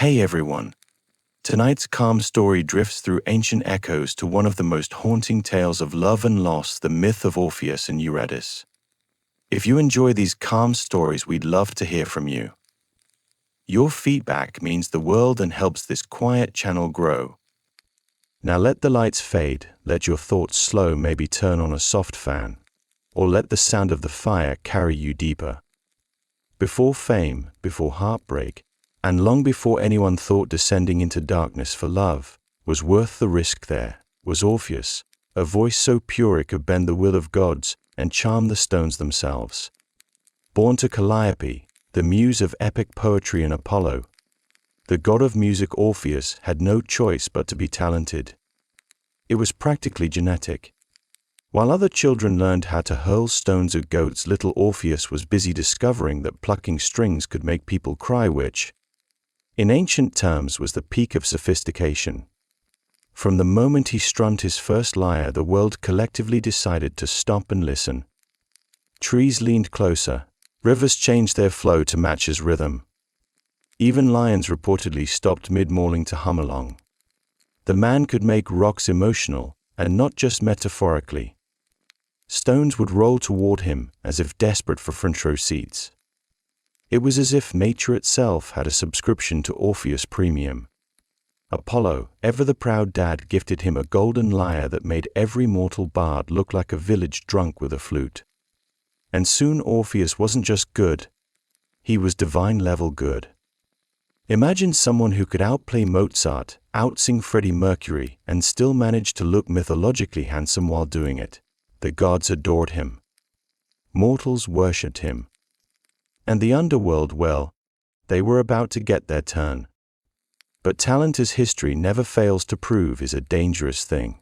Hey everyone! Tonight's calm story drifts through ancient echoes to one of the most haunting tales of love and loss, the myth of Orpheus and Eurydice. If you enjoy these calm stories, we'd love to hear from you. Your feedback means the world and helps this quiet channel grow. Now let the lights fade, let your thoughts slow, maybe turn on a soft fan, or let the sound of the fire carry you deeper. Before fame, before heartbreak, and long before anyone thought descending into darkness for love was worth the risk, there was Orpheus, a voice so pure it could bend the will of gods and charm the stones themselves. Born to Calliope, the muse of epic poetry and Apollo, the god of music, Orpheus had no choice but to be talented. It was practically genetic. While other children learned how to hurl stones at goats, little Orpheus was busy discovering that plucking strings could make people cry, which, in ancient terms, was the peak of sophistication. From the moment he strummed his first lyre, the world collectively decided to stop and listen. Trees leaned closer, rivers changed their flow to match his rhythm. Even lions reportedly stopped mid-mauling to hum along. The man could make rocks emotional, and not just metaphorically. Stones would roll toward him as if desperate for front row seats. It was as if nature itself had a subscription to Orpheus Premium. Apollo, ever the proud dad, gifted him a golden lyre that made every mortal bard look like a village drunk with a flute. And soon Orpheus wasn't just good, he was divine-level good. Imagine someone who could outplay Mozart, outsing Freddie Mercury, and still manage to look mythologically handsome while doing it. The gods adored him. Mortals worshipped him. And the underworld, well, they were about to get their turn. But talent, as history never fails to prove, is a dangerous thing.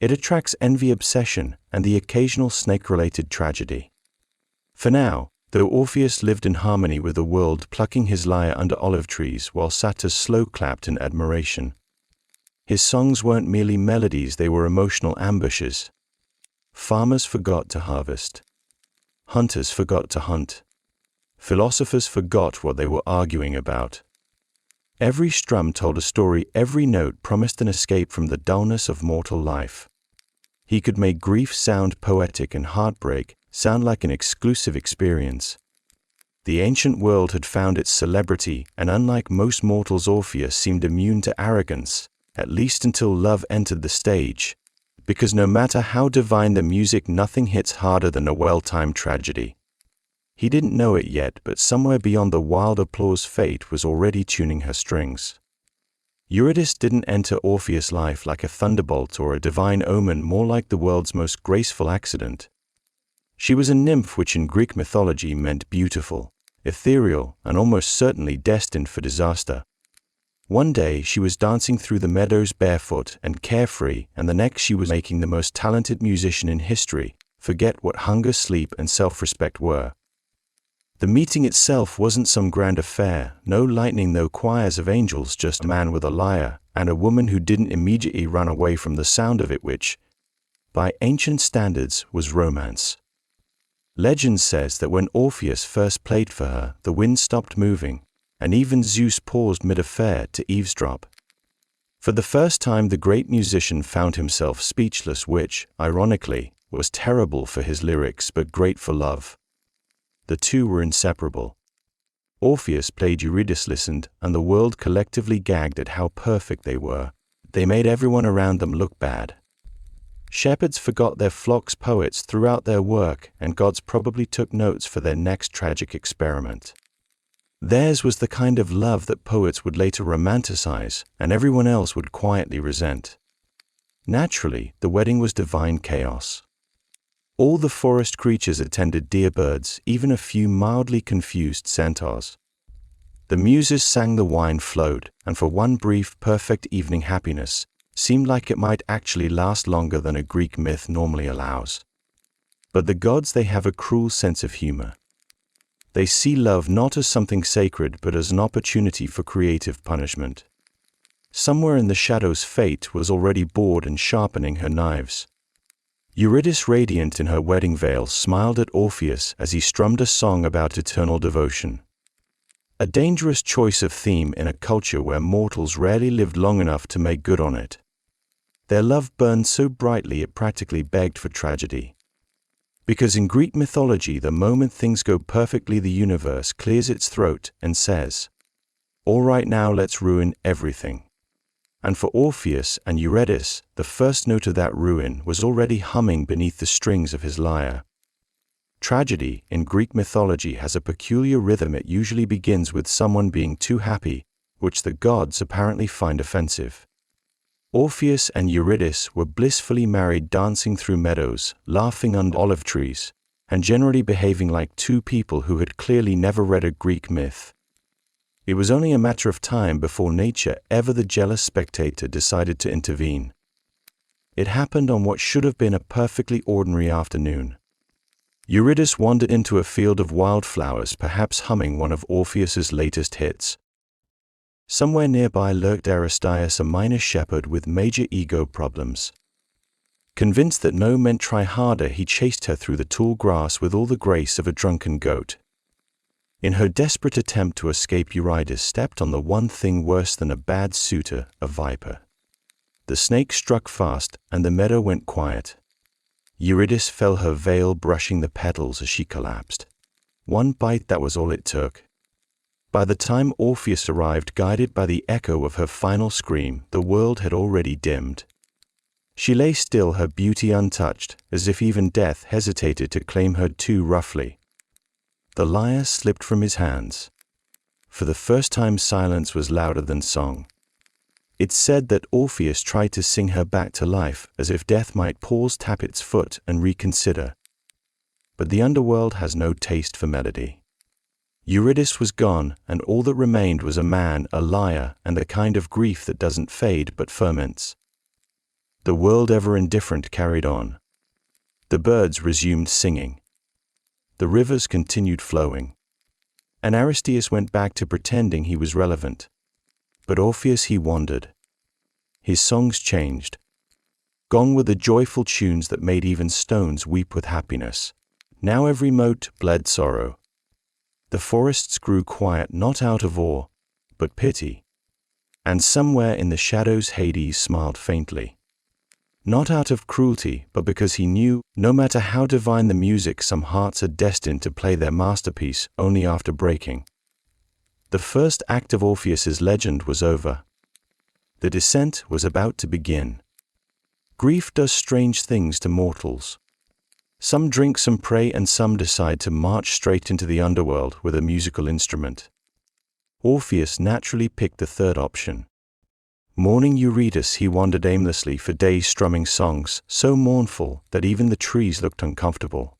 It attracts envy, obsession, and the occasional snake-related tragedy. For now, though Orpheus lived in harmony with the world, plucking his lyre under olive trees while satyrs slow-clapped in admiration. His songs weren't merely melodies, they were emotional ambushes. Farmers forgot to harvest. Hunters forgot to hunt. Philosophers forgot what they were arguing about. Every strum told a story, every note promised an escape from the dullness of mortal life. He could make grief sound poetic and heartbreak sound like an exclusive experience. The ancient world had found its celebrity, and unlike most mortals, Orpheus seemed immune to arrogance, at least until love entered the stage. Because no matter how divine the music, nothing hits harder than a well-timed tragedy. He didn't know it yet, but somewhere beyond the wild applause, fate was already tuning her strings. Eurydice didn't enter Orpheus' life like a thunderbolt or a divine omen, more like the world's most graceful accident. She was a nymph, which in Greek mythology meant beautiful, ethereal, and almost certainly destined for disaster. One day she was dancing through the meadows barefoot and carefree, and the next she was making the most talented musician in history forget what hunger, sleep, and self-respect were. The meeting itself wasn't some grand affair, no lightning, no choirs of angels, just a man with a lyre and a woman who didn't immediately run away from the sound of it, which, by ancient standards, was romance. Legend says that when Orpheus first played for her, the wind stopped moving, and even Zeus paused mid-affair to eavesdrop. For the first time, the great musician found himself speechless, which, ironically, was terrible for his lyrics but great for love. The two were inseparable. Orpheus played, Eurydice listened, and the world collectively gagged at how perfect they were. They made everyone around them look bad. Shepherds forgot their flocks, poets threw out their work, and gods probably took notes for their next tragic experiment. Theirs was the kind of love that poets would later romanticize, and everyone else would quietly resent. Naturally, the wedding was divine chaos. All the forest creatures attended, deer birds, even a few mildly confused centaurs. The muses sang, the wine flowed, and for one brief, perfect evening, happiness seemed like it might actually last longer than a Greek myth normally allows. But the gods, they have a cruel sense of humor. They see love not as something sacred, but as an opportunity for creative punishment. Somewhere in the shadows, fate was already bored and sharpening her knives. Eurydice, radiant in her wedding veil, smiled at Orpheus as he strummed a song about eternal devotion. A dangerous choice of theme in a culture where mortals rarely lived long enough to make good on it. Their love burned so brightly it practically begged for tragedy. Because in Greek mythology, the moment things go perfectly, the universe clears its throat and says, "All right, now let's ruin everything." And for Orpheus and Eurydice, the first note of that ruin was already humming beneath the strings of his lyre. Tragedy in Greek mythology has a peculiar rhythm. It usually begins with someone being too happy, which the gods apparently find offensive. Orpheus and Eurydice were blissfully married, dancing through meadows, laughing under olive trees, and generally behaving like two people who had clearly never read a Greek myth. It was only a matter of time before nature, ever the jealous spectator, decided to intervene. It happened on what should have been a perfectly ordinary afternoon. Eurydice wandered into a field of wildflowers, perhaps humming one of Orpheus's latest hits. Somewhere nearby lurked Aristeas, a minor shepherd with major ego problems. Convinced that no meant try harder, he chased her through the tall grass with all the grace of a drunken goat. In her desperate attempt to escape, Eurydice stepped on the one thing worse than a bad suitor, a viper. The snake struck fast, and the meadow went quiet. Eurydice felt her veil brushing the petals as she collapsed. One bite, that was all it took. By the time Orpheus arrived, guided by the echo of her final scream, the world had already dimmed. She lay still, her beauty untouched, as if even death hesitated to claim her too roughly. The lyre slipped from his hands. For the first time, silence was louder than song. It's said that Orpheus tried to sing her back to life, as if death might pause, tap its foot, and reconsider. But the underworld has no taste for melody. Eurydice was gone, and all that remained was a man, a lyre, and the kind of grief that doesn't fade but ferments. The world, ever indifferent, carried on. The birds resumed singing. The rivers continued flowing. And Aristeas went back to pretending he was relevant. But Orpheus, he wandered. His songs changed. Gone were the joyful tunes that made even stones weep with happiness. Now every mote bled sorrow. The forests grew quiet, not out of awe, but pity. And somewhere in the shadows Hades smiled faintly. Not out of cruelty, but because he knew, no matter how divine the music, some hearts are destined to play their masterpiece only after breaking. The first act of Orpheus's legend was over. The descent was about to begin. Grief does strange things to mortals. Some drink, some pray, and some decide to march straight into the underworld with a musical instrument. Orpheus naturally picked the third option. Mourning Eurydice, he wandered aimlessly for days, strumming songs so mournful that even the trees looked uncomfortable.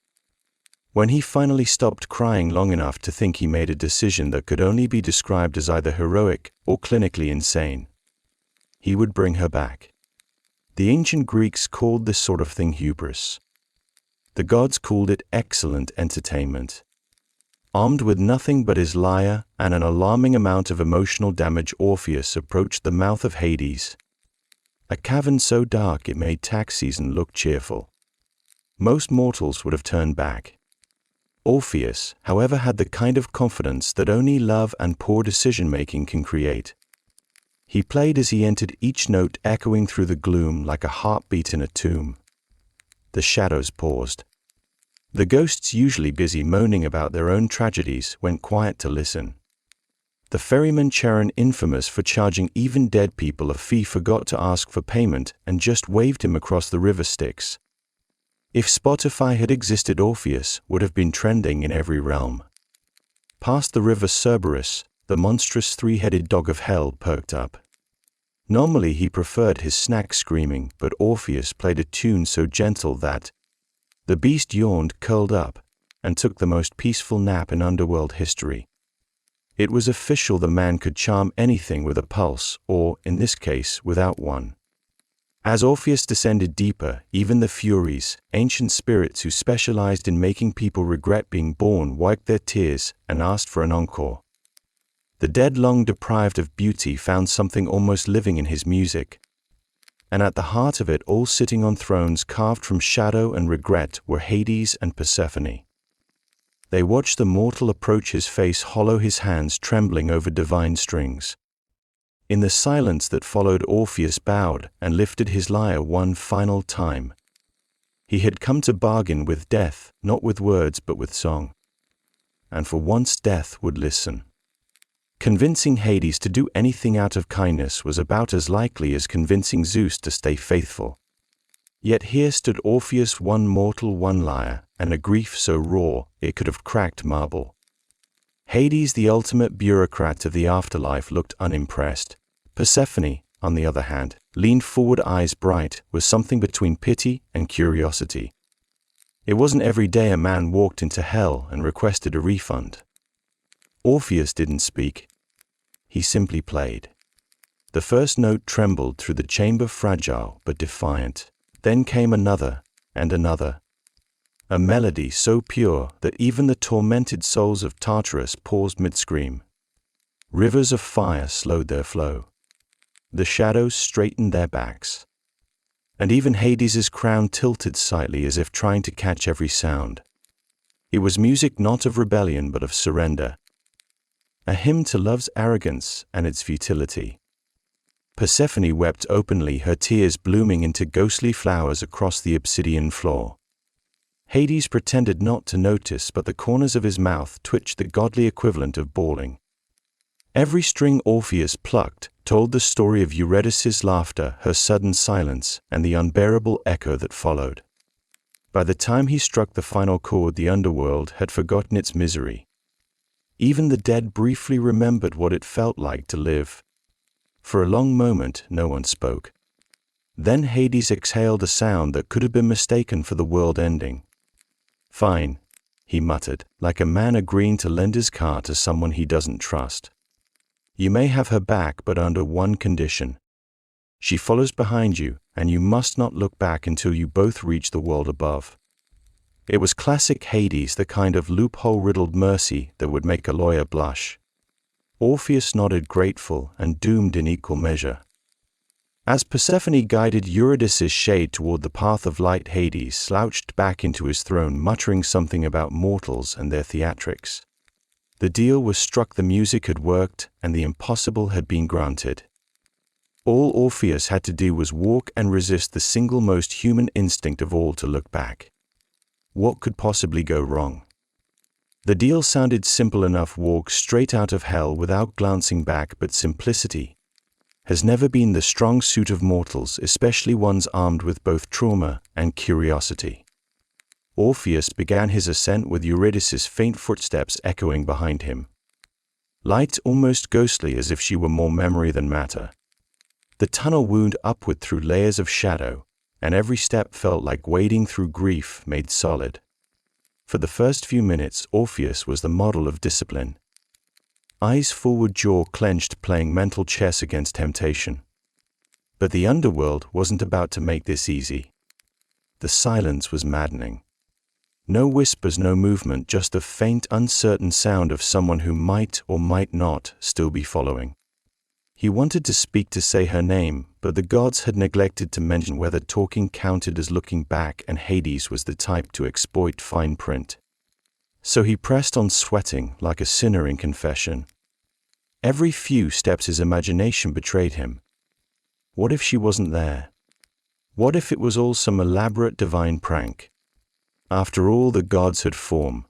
When he finally stopped crying long enough to think, he made a decision that could only be described as either heroic or clinically insane. He would bring her back. The ancient Greeks called this sort of thing hubris. The gods called it excellent entertainment. Armed with nothing but his lyre and an alarming amount of emotional damage, Orpheus approached the mouth of Hades, a cavern so dark it made tax season look cheerful. Most mortals would have turned back. Orpheus, however, had the kind of confidence that only love and poor decision-making can create. He played as he entered, each note echoing through the gloom like a heartbeat in a tomb. The shadows paused. The ghosts, usually busy moaning about their own tragedies, went quiet to listen. The ferryman Charon, infamous for charging even dead people a fee, forgot to ask for payment and just waved him across the river Styx. If Spotify had existed, Orpheus would have been trending in every realm. Past the river Cerberus, the monstrous three-headed dog of hell perked up. Normally he preferred his snack screaming, but Orpheus played a tune so gentle that the beast yawned, curled up, and took the most peaceful nap in underworld history. It was official, the man could charm anything with a pulse, or, in this case, without one. As Orpheus descended deeper, even the Furies, ancient spirits who specialized in making people regret being born, wiped their tears and asked for an encore. The dead, long deprived of beauty, found something almost living in his music. And at the heart of it all, sitting on thrones carved from shadow and regret, were Hades and Persephone. They watched the mortal approach, his face hollow, his hands trembling over divine strings. In the silence that followed, Orpheus bowed and lifted his lyre one final time. He had come to bargain with death, not with words but with song. And for once death would listen. Convincing Hades to do anything out of kindness was about as likely as convincing Zeus to stay faithful. Yet here stood Orpheus, one mortal, one lyre, and a grief so raw it could have cracked marble. Hades, the ultimate bureaucrat of the afterlife, looked unimpressed. Persephone, on the other hand, leaned forward, eyes bright, with something between pity and curiosity. It wasn't every day a man walked into hell and requested a refund. Orpheus didn't speak. He simply played. The first note trembled through the chamber, fragile but defiant. Then came another and another. A melody so pure that even the tormented souls of Tartarus paused mid-scream. Rivers of fire slowed their flow. The shadows straightened their backs. And even Hades's crown tilted slightly as if trying to catch every sound. It was music not of rebellion but of surrender. A hymn to love's arrogance and its futility. Persephone wept openly, her tears blooming into ghostly flowers across the obsidian floor. Hades pretended not to notice, but the corners of his mouth twitched, the godly equivalent of bawling. Every string Orpheus plucked told the story of Eurydice's laughter, her sudden silence, and the unbearable echo that followed. By the time he struck the final chord, the underworld had forgotten its misery. Even the dead briefly remembered what it felt like to live. For a long moment, no one spoke. Then Hades exhaled a sound that could have been mistaken for the world ending. "Fine," he muttered, like a man agreeing to lend his car to someone he doesn't trust. "You may have her back, but under one condition. She follows behind you, and you must not look back until you both reach the world above." It was classic Hades, the kind of loophole-riddled mercy that would make a lawyer blush. Orpheus nodded, grateful and doomed in equal measure. As Persephone guided Eurydice's shade toward the path of light, Hades slouched back into his throne, muttering something about mortals and their theatrics. The deal was struck, the music had worked, and the impossible had been granted. All Orpheus had to do was walk and resist the single most human instinct of all, to look back. What could possibly go wrong? The deal sounded simple enough: walk straight out of hell without glancing back, but simplicity has never been the strong suit of mortals, especially ones armed with both trauma and curiosity. Orpheus began his ascent with Eurydice's faint footsteps echoing behind him. Light, almost ghostly, as if she were more memory than matter. The tunnel wound upward through layers of shadow, and every step felt like wading through grief made solid. For the first few minutes, Orpheus was the model of discipline. Eyes forward, jaw clenched, playing mental chess against temptation. But the underworld wasn't about to make this easy. The silence was maddening. No whispers, no movement, just the faint, uncertain sound of someone who might or might not still be following. He wanted to speak, to say her name, but the gods had neglected to mention whether talking counted as looking back, and Hades was the type to exploit fine print. So he pressed on, sweating like a sinner in confession. Every few steps his imagination betrayed him. What if she wasn't there? What if it was all some elaborate divine prank? After all, the gods had form.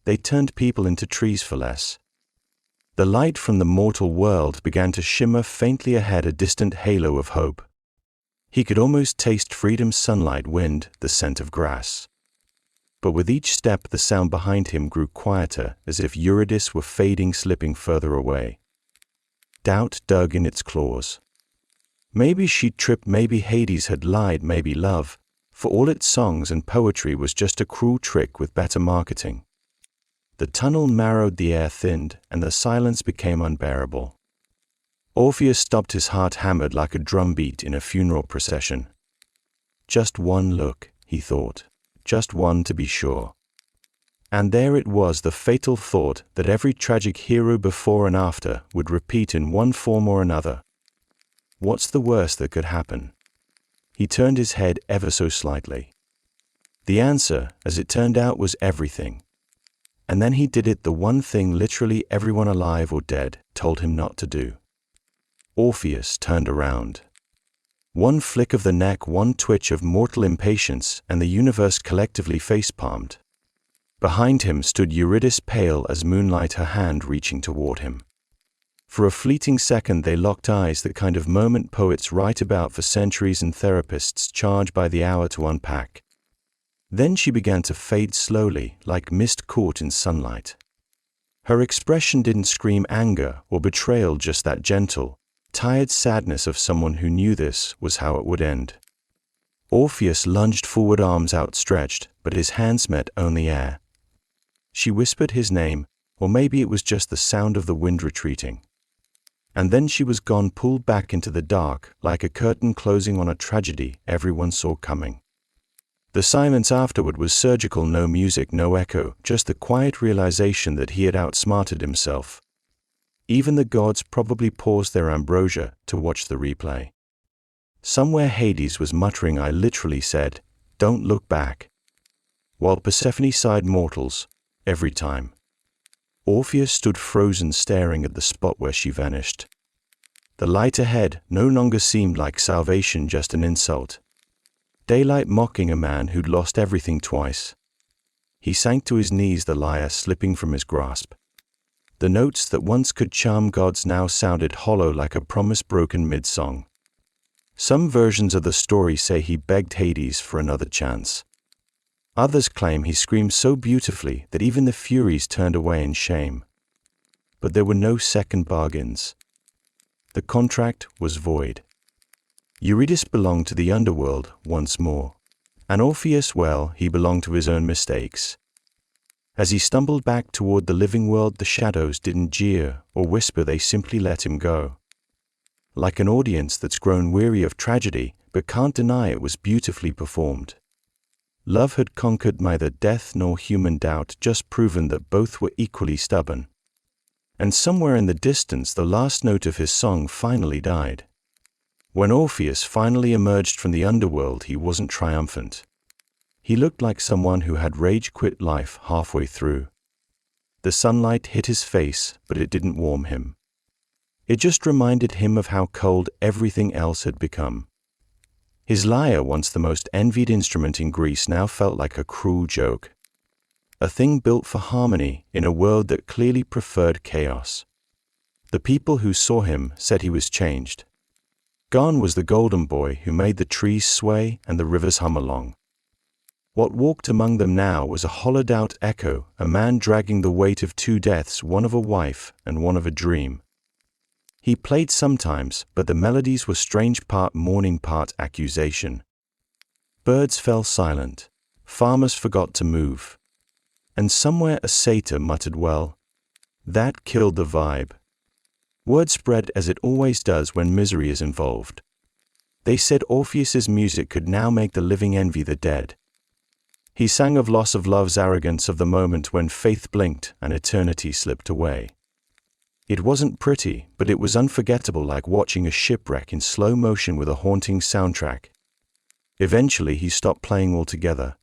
They turned people into trees for less. The light from the mortal world began to shimmer faintly ahead, a distant halo of hope. He could almost taste freedom's sunlight, wind, the scent of grass. But with each step, the sound behind him grew quieter, as if Eurydice were fading, slipping further away. Doubt dug in its claws. Maybe she'd tripped, maybe Hades had lied, maybe love, for all its songs and poetry, was just a cruel trick with better marketing. The tunnel narrowed, the air thinned, and the silence became unbearable. Orpheus stopped, his heart hammered like a drumbeat in a funeral procession. Just one look, he thought. Just one, to be sure. And there it was, the fatal thought that every tragic hero before and after would repeat in one form or another. What's the worst that could happen? He turned his head ever so slightly. The answer, as it turned out, was everything. And then he did it, the one thing literally everyone alive or dead told him not to do. Orpheus turned around. One flick of the neck, one twitch of mortal impatience, and the universe collectively face-palmed. Behind him stood Eurydice, pale as moonlight, her hand reaching toward him. For a fleeting second they locked eyes, the kind of moment poets write about for centuries and therapists charge by the hour to unpack. Then she began to fade slowly, like mist caught in sunlight. Her expression didn't scream anger or betrayal, just that gentle, tired sadness of someone who knew this was how it would end. Orpheus lunged forward, arms outstretched, but his hands met only air. She whispered his name, or maybe it was just the sound of the wind retreating. And then she was gone, pulled back into the dark, like a curtain closing on a tragedy everyone saw coming. The silence afterward was surgical, no music, no echo, just the quiet realization that he had outsmarted himself. Even the gods probably paused their ambrosia to watch the replay. Somewhere Hades was muttering, "I literally said, don't look back." While Persephone sighed, "Mortals, every time." Orpheus stood frozen, staring at the spot where she vanished. The light ahead no longer seemed like salvation, just an insult. Daylight mocking a man who'd lost everything twice. He sank to his knees, the lyre slipping from his grasp. The notes that once could charm gods now sounded hollow, like a promise broken mid-song. Some versions of the story say he begged Hades for another chance. Others claim he screamed so beautifully that even the Furies turned away in shame. But there were no second bargains. The contract was void. Eurydice belonged to the underworld once more. And Orpheus, well, he belonged to his own mistakes. As he stumbled back toward the living world, the shadows didn't jeer or whisper, they simply let him go. Like an audience that's grown weary of tragedy but can't deny it was beautifully performed. Love had conquered neither death nor human doubt, just proven that both were equally stubborn. And somewhere in the distance the last note of his song finally died. When Orpheus finally emerged from the underworld, he wasn't triumphant. He looked like someone who had rage quit life halfway through. The sunlight hit his face, but it didn't warm him. It just reminded him of how cold everything else had become. His lyre, once the most envied instrument in Greece, now felt like a cruel joke. A thing built for harmony in a world that clearly preferred chaos. The people who saw him said he was changed. Gone was the golden boy who made the trees sway and the rivers hum along. What walked among them now was a hollowed-out echo, a man dragging the weight of two deaths, one of a wife and one of a dream. He played sometimes, but the melodies were strange, part mourning, part accusation. Birds fell silent. Farmers forgot to move. And somewhere a satyr muttered, "Well, that killed the vibe." Word spread as it always does when misery is involved. They said Orpheus's music could now make the living envy the dead. He sang of loss, of love's arrogance, of the moment when faith blinked and eternity slipped away. It wasn't pretty, but it was unforgettable, like watching a shipwreck in slow motion with a haunting soundtrack. Eventually he stopped playing altogether.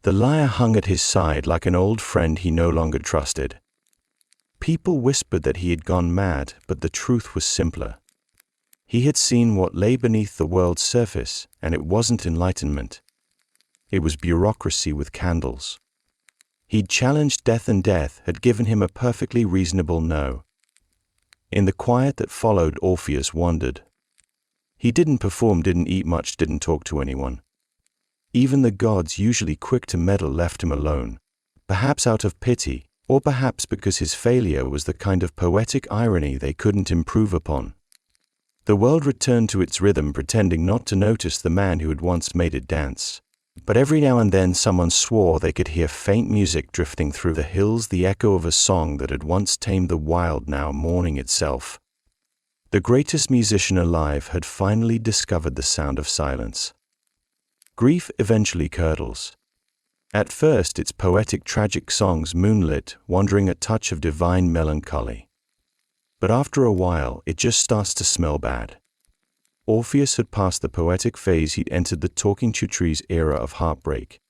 The lyre hung at his side like an old friend he no longer trusted. People whispered that he had gone mad, but the truth was simpler. He had seen what lay beneath the world's surface, and it wasn't enlightenment. It was bureaucracy with candles. He'd challenged death, and death had given him a perfectly reasonable no. In the quiet that followed, Orpheus wondered. He didn't perform, didn't eat much, didn't talk to anyone. Even the gods, usually quick to meddle, left him alone, perhaps out of pity, or perhaps because his failure was the kind of poetic irony they couldn't improve upon. The world returned to its rhythm, pretending not to notice the man who had once made it dance. But every now and then someone swore they could hear faint music drifting through the hills, the echo of a song that had once tamed the wild, now mourning itself. The greatest musician alive had finally discovered the sound of silence. Grief eventually curdles. At first it's poetic, tragic songs, moonlit, wandering a touch of divine melancholy. But after a while it just starts to smell bad. Orpheus had passed the poetic phase, he'd entered the talking to trees era of heartbreak.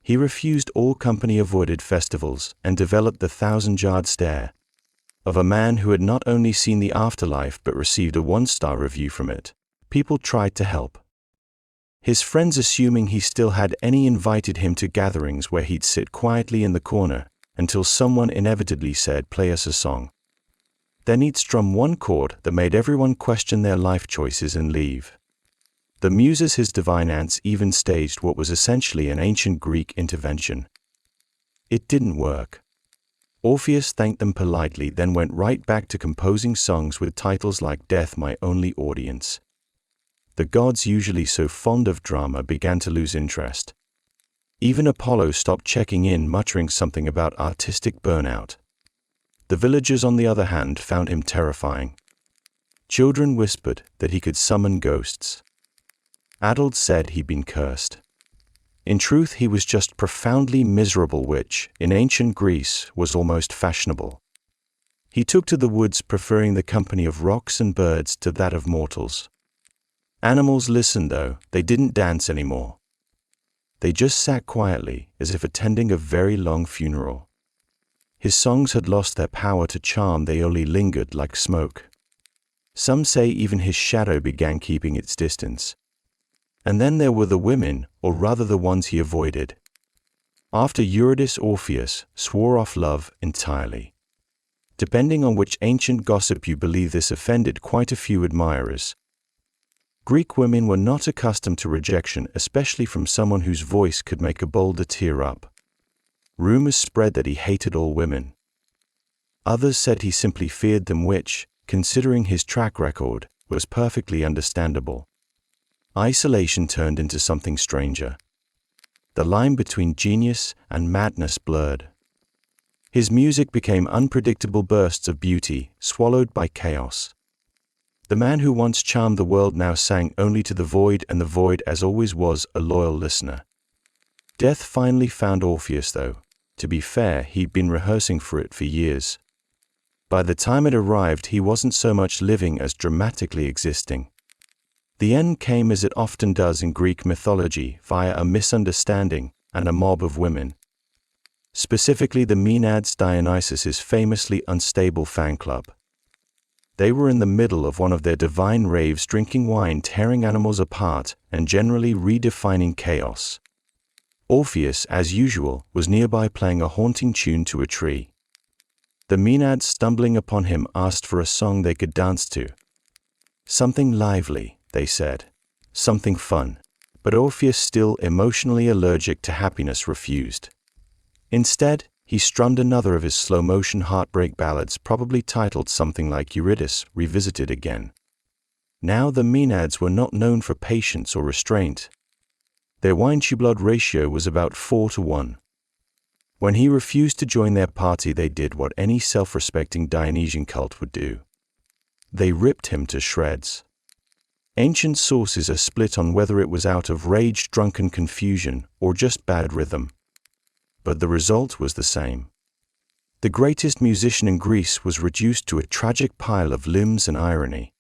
He refused all company-avoided festivals and developed the thousand-yard stare of a man who had not only seen the afterlife but received a one-star review from it. People tried to help. His friends, assuming he still had any, invited him to gatherings where he'd sit quietly in the corner until someone inevitably said, "Play us a song." Then he'd strum one chord that made everyone question their life choices and leave. The Muses, his defiance, even staged what was essentially an ancient Greek intervention. It didn't work. Orpheus thanked them politely, then went right back to composing songs with titles like "Death, My Only Audience." The gods, usually so fond of drama, began to lose interest. Even Apollo stopped checking in, muttering something about artistic burnout. The villagers, on the other hand, found him terrifying. Children whispered that he could summon ghosts. Adults said he'd been cursed. In truth, he was just profoundly miserable, which, in ancient Greece, was almost fashionable. He took to the woods, preferring the company of rocks and birds to that of mortals. Animals listened, though. They didn't dance anymore. They just sat quietly, as if attending a very long funeral. His songs had lost their power to charm, they only lingered like smoke. Some say even his shadow began keeping its distance. And then there were the women, or rather the ones he avoided. After Eurydice, Orpheus swore off love entirely. Depending on which ancient gossip you believe, this offended quite a few admirers. Greek women were not accustomed to rejection, especially from someone whose voice could make a boulder tear up. Rumors spread that he hated all women. Others said he simply feared them, which, considering his track record, was perfectly understandable. Isolation turned into something stranger. The line between genius and madness blurred. His music became unpredictable bursts of beauty, swallowed by chaos. The man who once charmed the world now sang only to the void, and the void, as always, was a loyal listener. Death finally found Orpheus, though. To be fair, he'd been rehearsing for it for years. By the time it arrived, he wasn't so much living as dramatically existing. The end came, as it often does in Greek mythology, via a misunderstanding and a mob of women. Specifically, the Maenads, Dionysus's famously unstable fan club. They were in the middle of one of their divine raves, drinking wine, tearing animals apart, and generally redefining chaos. Orpheus, as usual, was nearby playing a haunting tune to a tree. The Maenads, stumbling upon him, asked for a song they could dance to. Something lively, they said. Something fun. But Orpheus, still emotionally allergic to happiness, refused. Instead, he strummed another of his slow-motion heartbreak ballads, probably titled something like Eurydice Revisited Again. Now the Maenads were not known for patience or restraint. Their wine-to-blood ratio was about 4-1. When he refused to join their party, they did what any self-respecting Dionysian cult would do. They ripped him to shreds. Ancient sources are split on whether it was out of rage, drunken confusion, or just bad rhythm. But the result was the same. The greatest musician in Greece was reduced to a tragic pile of limbs and irony.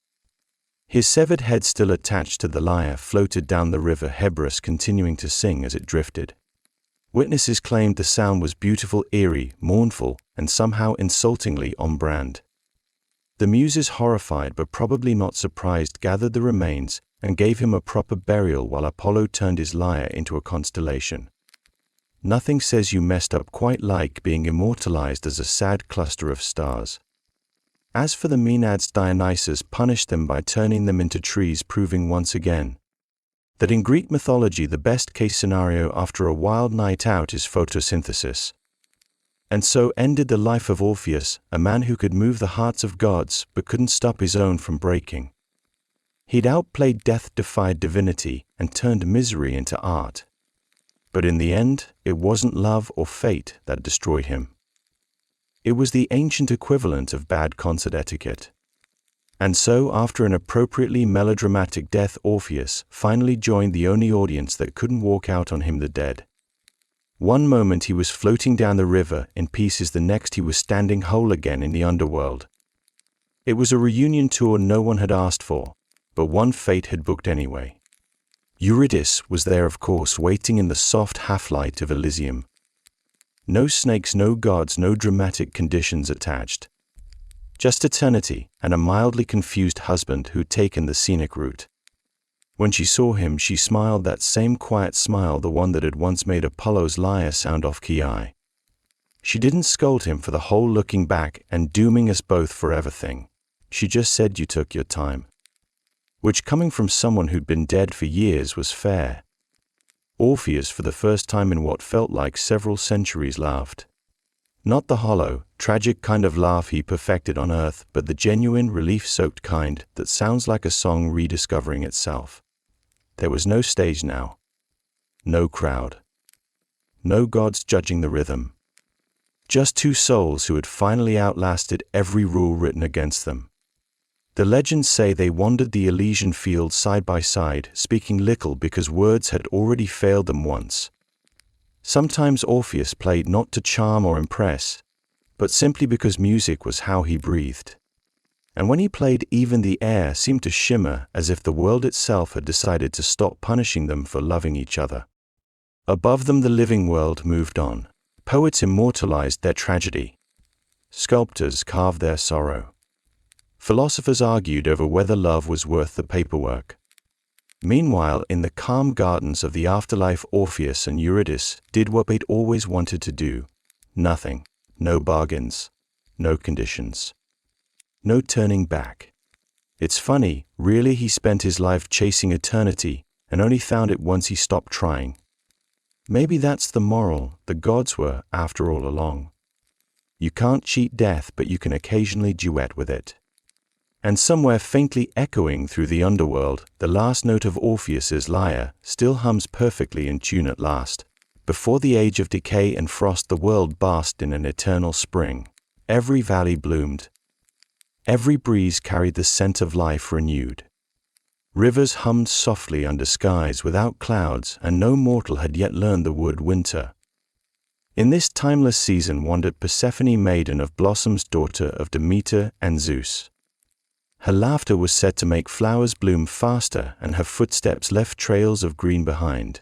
His severed head, still attached to the lyre, floated down the river Hebrus, continuing to sing as it drifted. Witnesses claimed the sound was beautiful, eerie, mournful, and somehow insultingly on brand. The Muses, horrified but probably not surprised, gathered the remains and gave him a proper burial while Apollo turned his lyre into a constellation. Nothing says you messed up quite like being immortalized as a sad cluster of stars. As for the Maenads, Dionysus punished them by turning them into trees, proving once again that in Greek mythology the best-case scenario after a wild night out is photosynthesis. And so ended the life of Orpheus, a man who could move the hearts of gods but couldn't stop his own from breaking. He'd outplayed death, defied divinity, and turned misery into art. But in the end, it wasn't love or fate that destroyed him. It was the ancient equivalent of bad concert etiquette. And so, after an appropriately melodramatic death, Orpheus finally joined the only audience that couldn't walk out on him, the dead. One moment he was floating down the river in pieces, the next he was standing whole again in the underworld. It was a reunion tour no one had asked for, but one fate had booked anyway. Eurydice was there, of course, waiting in the soft half-light of Elysium. No snakes, no gods, no dramatic conditions attached. Just eternity and a mildly confused husband who'd taken the scenic route. When she saw him, she smiled that same quiet smile, the one that had once made Apollo's lyre sound off-key. She didn't scold him for the whole looking back and dooming us both forever thing. She just said you took your time. Which, coming from someone who'd been dead for years, was fair. Orpheus, for the first time in what felt like several centuries, laughed. Not the hollow, tragic kind of laugh he perfected on Earth, but the genuine, relief-soaked kind that sounds like a song rediscovering itself. There was no stage now. No crowd. No gods judging the rhythm. Just two souls who had finally outlasted every rule written against them. The legends say they wandered the Elysian fields side by side, speaking little because words had already failed them once. Sometimes Orpheus played not to charm or impress, but simply because music was how he breathed. And when he played, even the air seemed to shimmer as if the world itself had decided to stop punishing them for loving each other. Above them the living world moved on. Poets immortalized their tragedy. Sculptors carved their sorrow. Philosophers argued over whether love was worth the paperwork. Meanwhile, in the calm gardens of the afterlife, Orpheus and Eurydice did what they'd always wanted to do. Nothing. No bargains. No conditions. No turning back. It's funny, really, he spent his life chasing eternity and only found it once he stopped trying. Maybe that's the moral the gods were after all along. You can't cheat death, but you can occasionally duet with it. And somewhere faintly echoing through the underworld, the last note of Orpheus's lyre still hums perfectly in tune at last. Before the age of decay and frost, the world basked in an eternal spring. Every valley bloomed. Every breeze carried the scent of life renewed. Rivers hummed softly under skies without clouds, and no mortal had yet learned the word winter. In this timeless season wandered Persephone, maiden of blossoms, daughter of Demeter and Zeus. Her laughter was said to make flowers bloom faster, and her footsteps left trails of green behind.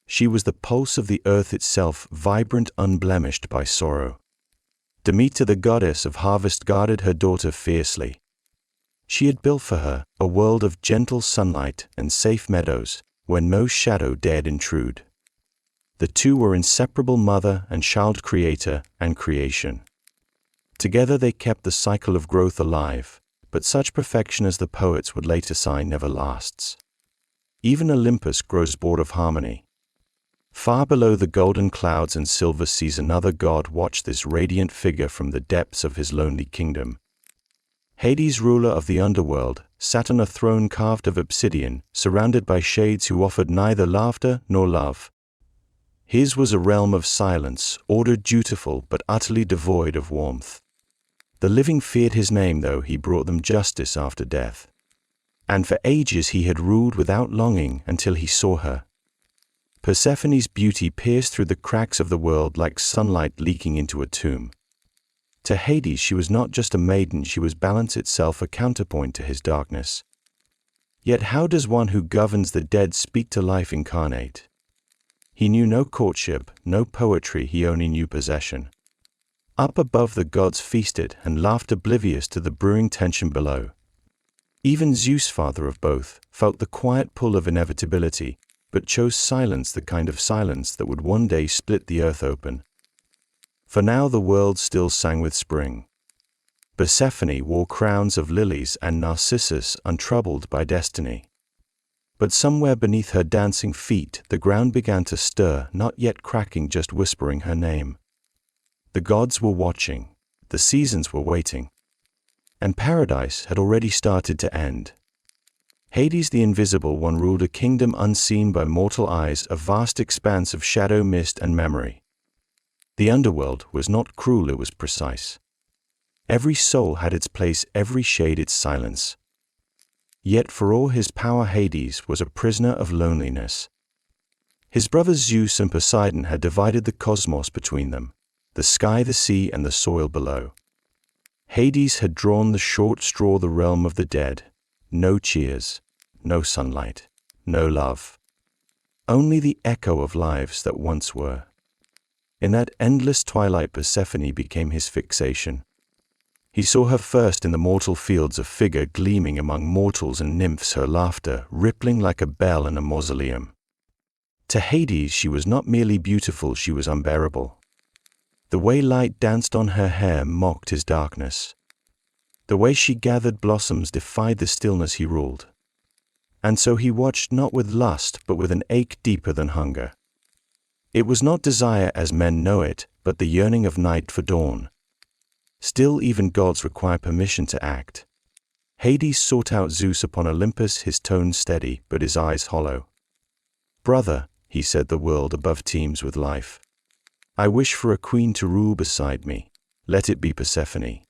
She was the pulse of the earth itself, vibrant, unblemished by sorrow. Demeter, the goddess of harvest, guarded her daughter fiercely. She had built for her a world of gentle sunlight and safe meadows, where no shadow dared intrude. The two were inseparable, mother and child, creator and creation. Together they kept the cycle of growth alive. But such perfection as the poets would later sign never lasts. Even Olympus grows bored of harmony. Far below the golden clouds and silver seas, another god watched this radiant figure from the depths of his lonely kingdom. Hades, ruler of the underworld, sat on a throne carved of obsidian, surrounded by shades who offered neither laughter nor love. His was a realm of silence, ordered, dutiful, but utterly devoid of warmth. The living feared his name, though he brought them justice after death. And for ages he had ruled without longing until he saw her. Persephone's beauty pierced through the cracks of the world like sunlight leaking into a tomb. To Hades she was not just a maiden, she was balance itself, a counterpoint to his darkness. Yet how does one who governs the dead speak to life incarnate? He knew no courtship, no poetry, he only knew possession. Up above the gods feasted and laughed, oblivious to the brewing tension below. Even Zeus, father of both, felt the quiet pull of inevitability, but chose silence, the kind of silence that would one day split the earth open. For now the world still sang with spring. Persephone wore crowns of lilies and Narcissus, untroubled by destiny. But somewhere beneath her dancing feet the ground began to stir, not yet cracking, just whispering her name. The gods were watching, the seasons were waiting, and paradise had already started to end. Hades, the invisible one, ruled a kingdom unseen by mortal eyes, a vast expanse of shadow, mist, and memory. The underworld was not cruel, it was precise. Every soul had its place, every shade its silence. Yet for all his power Hades was a prisoner of loneliness. His brothers Zeus and Poseidon had divided the cosmos between them. The sky, the sea, and the soil below. Hades had drawn the short straw, the realm of the dead. No cheers, no sunlight, no love. Only the echo of lives that once were. In that endless twilight, Persephone became his fixation. He saw her first in the mortal fields, a figure gleaming among mortals and nymphs, her laughter rippling like a bell in a mausoleum. To Hades she was not merely beautiful, she was unbearable. The way light danced on her hair mocked his darkness. The way she gathered blossoms defied the stillness he ruled. And so he watched not with lust, but with an ache deeper than hunger. It was not desire as men know it, but the yearning of night for dawn. Still, even gods require permission to act. Hades sought out Zeus upon Olympus, his tone steady, but his eyes hollow. "Brother," he said, "the world above teems with life. I wish for a queen to rule beside me. Let it be Persephone."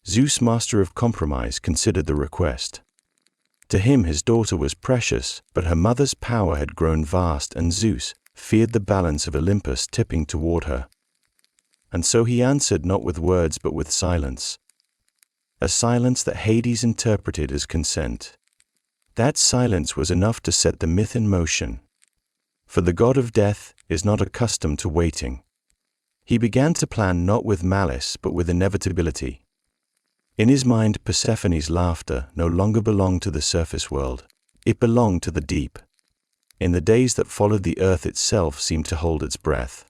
Zeus, master of compromise, considered the request. To him his daughter was precious, but her mother's power had grown vast, and Zeus feared the balance of Olympus tipping toward her. And so he answered not with words but with silence. A silence that Hades interpreted as consent. That silence was enough to set the myth in motion. For the god of death is not accustomed to waiting. He began to plan not with malice but with inevitability. In his mind, Persephone's laughter no longer belonged to the surface world. It belonged to the deep. In the days that followed, the earth itself seemed to hold its breath.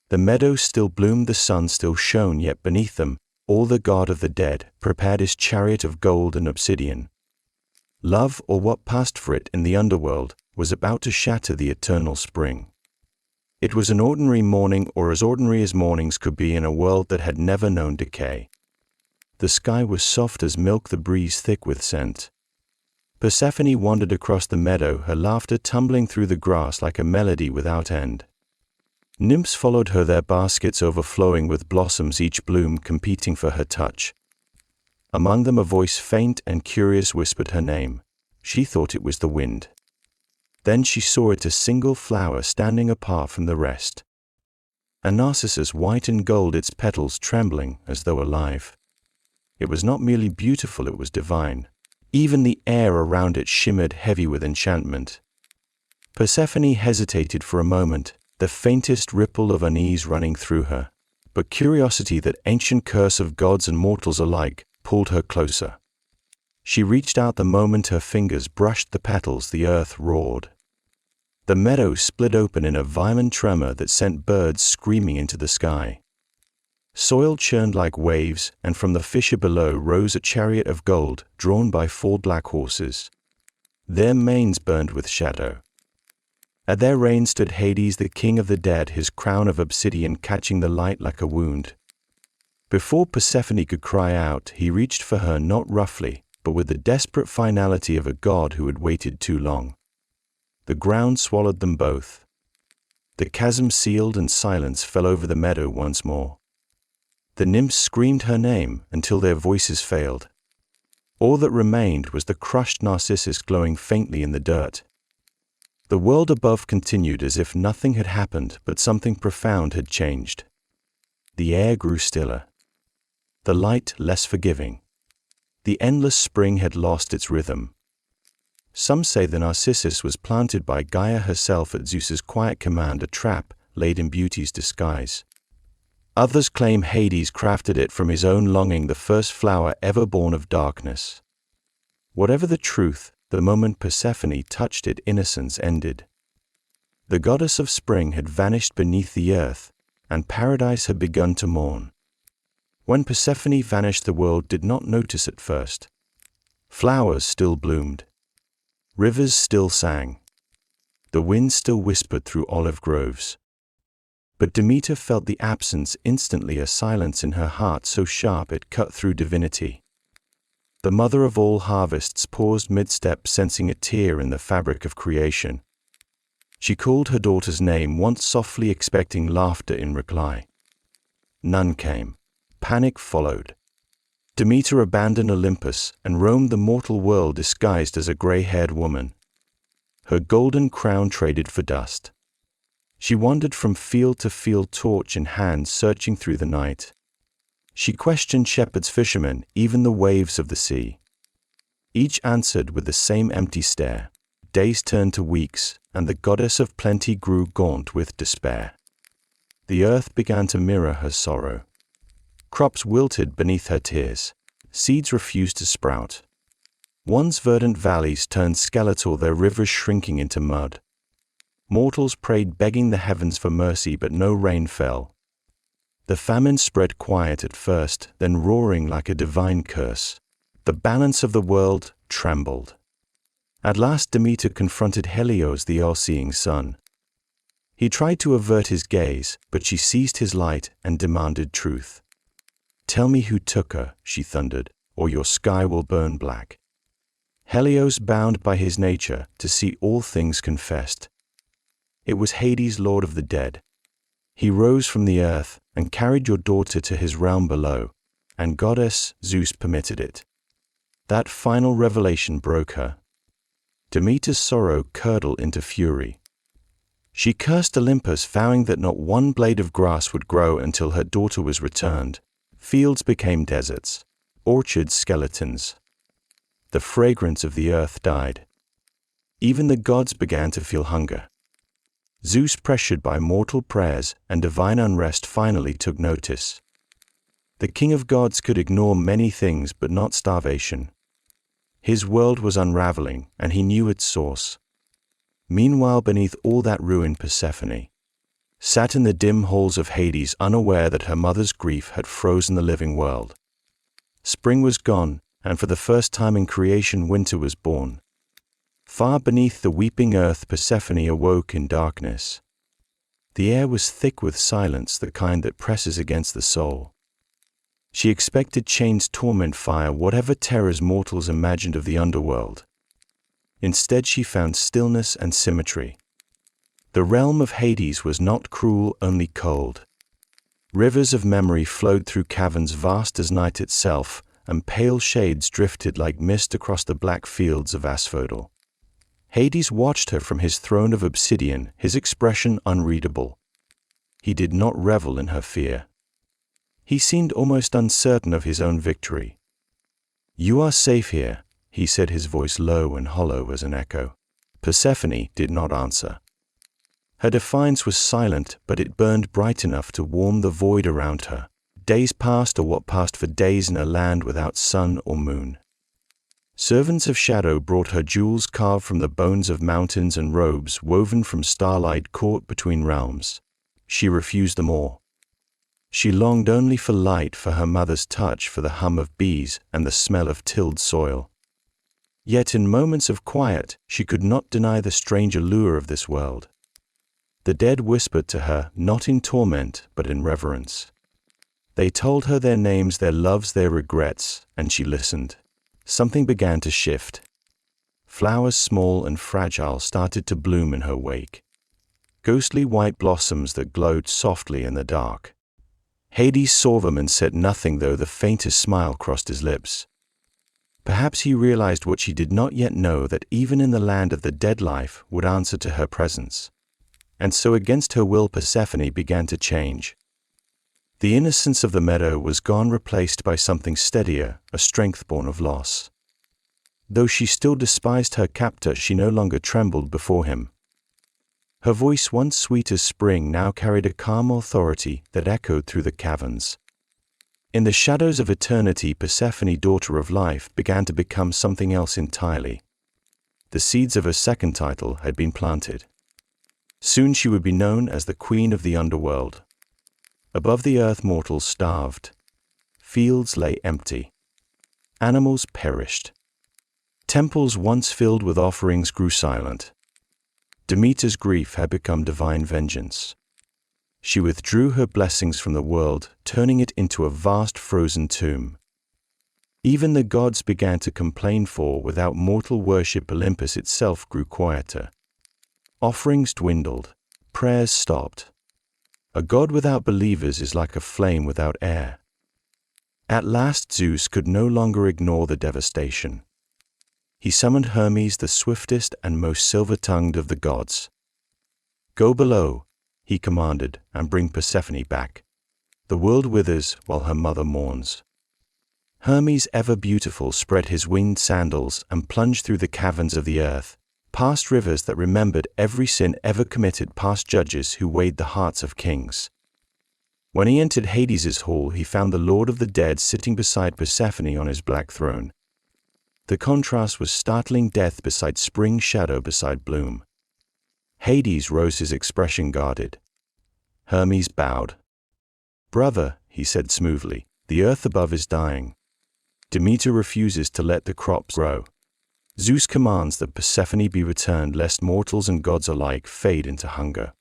The meadows still bloomed, the sun still shone, yet beneath them, all the god of the dead prepared his chariot of gold and obsidian. Love, or what passed for it in the underworld, was about to shatter the eternal spring. It was an ordinary morning, or as ordinary as mornings could be in a world that had never known decay. The sky was soft as milk, the breeze thick with scent. Persephone wandered across the meadow, her laughter tumbling through the grass like a melody without end. Nymphs followed her, their baskets overflowing with blossoms, each bloom competing for her touch. Among them a voice faint and curious whispered her name. She thought it was the wind. Then she saw it, a single flower standing apart from the rest. A narcissus, white and gold, its petals trembling as though alive. It was not merely beautiful, it was divine. Even the air around it shimmered heavy with enchantment. Persephone hesitated for a moment, the faintest ripple of unease running through her. But curiosity, that ancient curse of gods and mortals alike, pulled her closer. She reached out the moment her fingers brushed the petals, the earth roared. The meadow split open in a violent tremor that sent birds screaming into the sky. Soil churned like waves, and from the fissure below rose a chariot of gold, drawn by 4 black horses. Their manes burned with shadow. At their reins stood Hades, the king of the dead, his crown of obsidian catching the light like a wound. Before Persephone could cry out, he reached for her not roughly, but with the desperate finality of a god who had waited too long. The ground swallowed them both. The chasm sealed and silence fell over the meadow once more. The nymphs screamed her name until their voices failed. All that remained was the crushed narcissus glowing faintly in the dirt. The world above continued as if nothing had happened, but something profound had changed. The air grew stiller. The light less forgiving. The endless spring had lost its rhythm. Some say the narcissus was planted by Gaia herself at Zeus's quiet command, a trap laid in beauty's disguise. Others claim Hades crafted it from his own longing, the first flower ever born of darkness. Whatever the truth, the moment Persephone touched it, innocence ended. The goddess of spring had vanished beneath the earth, and paradise had begun to mourn. When Persephone vanished, the world did not notice at first. Flowers still bloomed. Rivers still sang. The wind still whispered through olive groves. But Demeter felt the absence instantly, a silence in her heart so sharp it cut through divinity. The mother of all harvests paused mid-step, sensing a tear in the fabric of creation. She called her daughter's name once softly, expecting laughter in reply. None came. Panic followed. Demeter abandoned Olympus and roamed the mortal world disguised as a gray-haired woman. Her golden crown traded for dust. She wandered from field to field, torch in hand, searching through the night. She questioned shepherds, fishermen, even the waves of the sea. Each answered with the same empty stare. Days turned to weeks, and the goddess of plenty grew gaunt with despair. The earth began to mirror her sorrow. Crops wilted beneath her tears. Seeds refused to sprout. Once verdant valleys turned skeletal, their rivers shrinking into mud. Mortals prayed, begging the heavens for mercy, but no rain fell. The famine spread quiet at first, then roaring like a divine curse. The balance of the world trembled. At last Demeter confronted Helios, the all-seeing sun. He tried to avert his gaze, but she seized his light and demanded truth. "Tell me who took her," she thundered, "or your sky will burn black." Helios, bound by his nature to see all things confessed. It was Hades, lord of the dead. He rose from the earth and carried your daughter to his realm below, and goddess Zeus permitted it. That final revelation broke her. Demeter's sorrow curdled into fury. She cursed Olympus, vowing that not one blade of grass would grow until her daughter was returned. Fields became deserts, orchards skeletons. The fragrance of the earth died. Even the gods began to feel hunger. Zeus, pressured by mortal prayers and divine unrest, finally took notice. The king of gods could ignore many things, but not starvation. His world was unraveling, and he knew its source. Meanwhile, beneath all that ruin, Persephone sat in the dim halls of Hades, unaware that her mother's grief had frozen the living world. Spring was gone, and for the first time in creation, winter was born. Far beneath the weeping earth, Persephone awoke in darkness. The air was thick with silence, the kind that presses against the soul. She expected chains, torment, fire, whatever terrors mortals imagined of the underworld. Instead, she found stillness and symmetry. The realm of Hades was not cruel, only cold. Rivers of memory flowed through caverns vast as night itself, and pale shades drifted like mist across the black fields of asphodel. Hades watched her from his throne of obsidian, his expression unreadable. He did not revel in her fear. He seemed almost uncertain of his own victory. "You are safe here," he said, his voice low and hollow as an echo. Persephone did not answer. Her defiance was silent, but it burned bright enough to warm the void around her. Days passed, or what passed for days, in a land without sun or moon. Servants of shadow brought her jewels carved from the bones of mountains and robes woven from starlight caught between realms. She refused them all. She longed only for light, for her mother's touch, for the hum of bees and the smell of tilled soil. Yet in moments of quiet, she could not deny the strange allure of this world. The dead whispered to her, not in torment, but in reverence. They told her their names, their loves, their regrets, and she listened. Something began to shift. Flowers, small and fragile, started to bloom in her wake. Ghostly white blossoms that glowed softly in the dark. Hades saw them and said nothing, though the faintest smile crossed his lips. Perhaps he realized what she did not yet know, that even in the land of the dead, life would answer to her presence. And so, against her will, Persephone began to change. The innocence of the meadow was gone, replaced by something steadier, a strength born of loss. Though she still despised her captor, she no longer trembled before him. Her voice, once sweet as spring, now carried a calm authority that echoed through the caverns. In the shadows of eternity, Persephone, daughter of life, began to become something else entirely. The seeds of her second title had been planted. Soon she would be known as the queen of the underworld. Above the earth, mortals starved. Fields lay empty. Animals perished. Temples once filled with offerings grew silent. Demeter's grief had become divine vengeance. She withdrew her blessings from the world, turning it into a vast frozen tomb. Even the gods began to complain, for without mortal worship, Olympus itself grew quieter. Offerings dwindled. Prayers stopped. A god without believers is like a flame without air. At last, Zeus could no longer ignore the devastation. He summoned Hermes, the swiftest and most silver-tongued of the gods. "Go below," he commanded, "and bring Persephone back. The world withers while her mother mourns." Hermes, ever beautiful, spread his winged sandals and plunged through the caverns of the earth, past rivers that remembered every sin ever committed, past judges who weighed the hearts of kings. When he entered Hades's hall, he found the Lord of the Dead sitting beside Persephone on his black throne. The contrast was startling: death beside spring, shadow beside bloom. Hades rose, his expression guarded. Hermes bowed. "Brother," he said smoothly, "the earth above is dying. Demeter refuses to let the crops grow. Zeus commands that Persephone be returned, lest mortals and gods alike fade into hunger."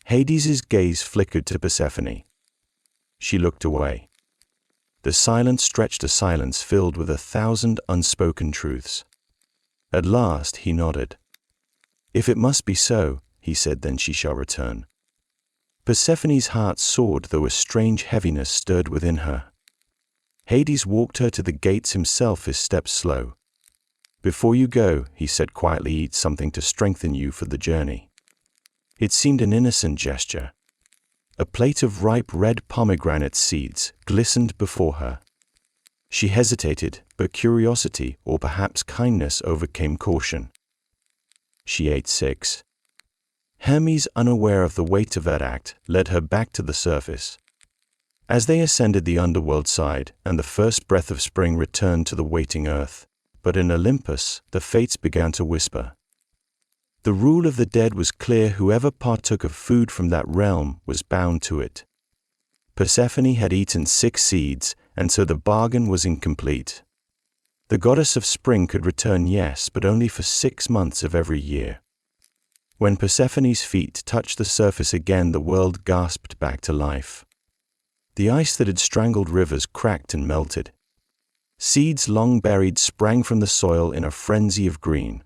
Hades's gaze flickered to Persephone. She looked away. The silence stretched, a silence filled with 1,000 unspoken truths. At last he nodded. "If it must be so," he said, "then she shall return." Persephone's heart soared, though a strange heaviness stirred within her. Hades walked her to the gates himself, his steps slow. "Before you go," he said quietly, "eat something to strengthen you for the journey." It seemed an innocent gesture. A plate of ripe red pomegranate seeds glistened before her. She hesitated, but curiosity, or perhaps kindness, overcame caution. She ate 6. Hermes, unaware of the weight of that act, led her back to the surface. As they ascended the underworld side, and the first breath of spring returned to the waiting earth, but in Olympus, the fates began to whisper. The rule of the dead was clear: whoever partook of food from that realm was bound to it. Persephone had eaten 6 seeds, and so the bargain was incomplete. The goddess of spring could return, yes, but only for 6 months of every year. When Persephone's feet touched the surface again, the world gasped back to life. The ice that had strangled rivers cracked and melted. Seeds long buried sprang from the soil in a frenzy of green.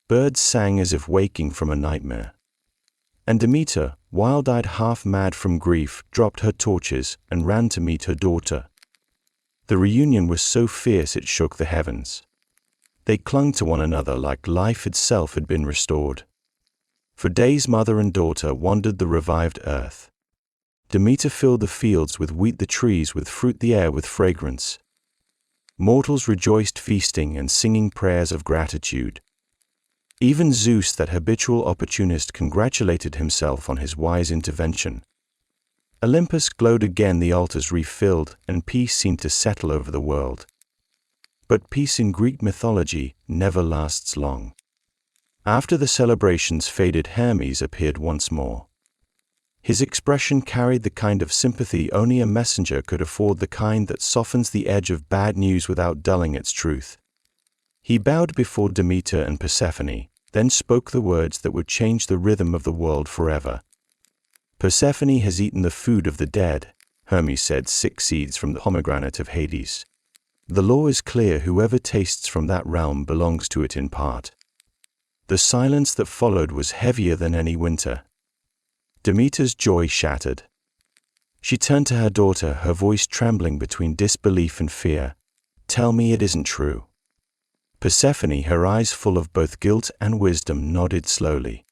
Birds sang as if waking from a nightmare. And Demeter, wild-eyed, half-mad from grief, dropped her torches and ran to meet her daughter. The reunion was so fierce it shook the heavens. They clung to one another like life itself had been restored. For days mother and daughter wandered the revived earth. Demeter filled the fields with wheat, the trees with fruit, the air with fragrance. Mortals rejoiced, feasting and singing prayers of gratitude. Even Zeus, that habitual opportunist, congratulated himself on his wise intervention. Olympus glowed again, the altars refilled, and peace seemed to settle over the world. But peace in Greek mythology never lasts long. After the celebrations faded, Hermes appeared once more. His expression carried the kind of sympathy only a messenger could afford, the kind that softens the edge of bad news without dulling its truth. He bowed before Demeter and Persephone, then spoke the words that would change the rhythm of the world forever. "Persephone has eaten the food of the dead," Hermes said, 6 seeds from the pomegranate of Hades. "The law is clear: whoever tastes from that realm belongs to it in part." The silence that followed was heavier than any winter. Demeter's joy shattered. She turned to her daughter, her voice trembling between disbelief and fear. "Tell me it isn't true." Persephone, her eyes full of both guilt and wisdom, nodded slowly.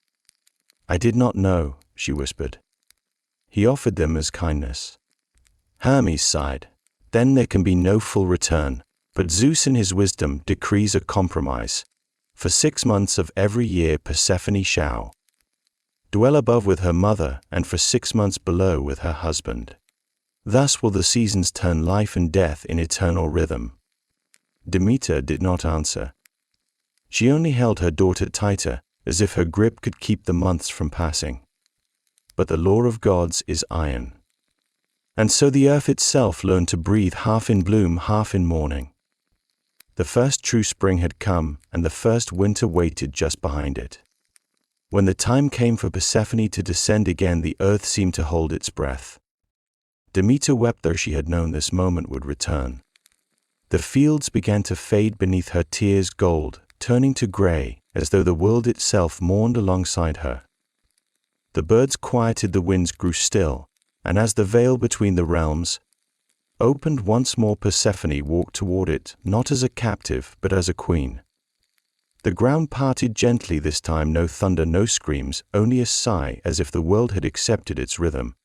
"I did not know," she whispered. "He offered them as kindness." Hermes sighed. "Then there can be no full return, but Zeus in his wisdom decrees a compromise. For 6 months of every year Persephone shall dwell above with her mother, and for 6 months below with her husband. Thus will the seasons turn life and death in eternal rhythm." Demeter did not answer. She only held her daughter tighter, as if her grip could keep the months from passing. But the law of gods is iron. And so the earth itself learned to breathe, half in bloom, half in mourning. The first true spring had come, and the first winter waited just behind it. When the time came for Persephone to descend again, the earth seemed to hold its breath. Demeter wept, though she had known this moment would return. The fields began to fade beneath her tears, gold, turning to gray, as though the world itself mourned alongside her. The birds quieted, the winds grew still, and as the veil between the realms opened once more, Persephone walked toward it, not as a captive, but as a queen. The ground parted gently this time, no thunder, no screams, only a sigh, as if the world had accepted its rhythm.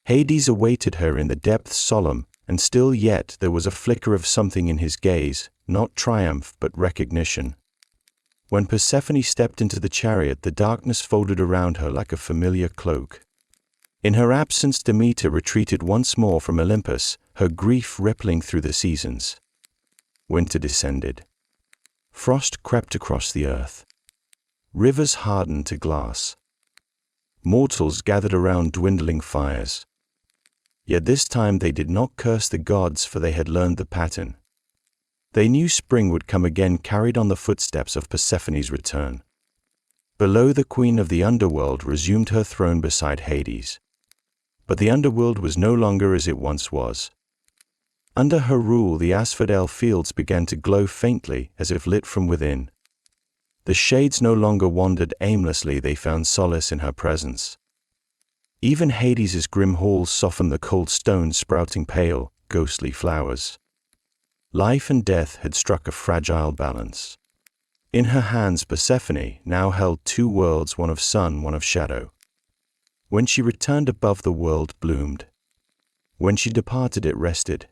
Hades awaited her in the depths, solemn and still, yet there was a flicker of something in his gaze, not triumph but recognition. When Persephone stepped into the chariot, the darkness folded around her like a familiar cloak. In her absence, Demeter retreated once more from Olympus, her grief rippling through the seasons. Winter descended. Frost crept across the earth. Rivers hardened to glass. Mortals gathered around dwindling fires. Yet this time they did not curse the gods, for they had learned the pattern. They knew spring would come again, carried on the footsteps of Persephone's return. Below, the queen of the underworld resumed her throne beside Hades. But the underworld was no longer as it once was. Under her rule, the asphodel fields began to glow faintly, as if lit from within. The shades no longer wandered aimlessly, they found solace in her presence. Even Hades's grim halls softened the cold stones, sprouting pale, ghostly flowers. Life and death had struck a fragile balance. In her hands, Persephone now held two worlds, one of sun, one of shadow. When she returned above, the world bloomed. When she departed, it rested.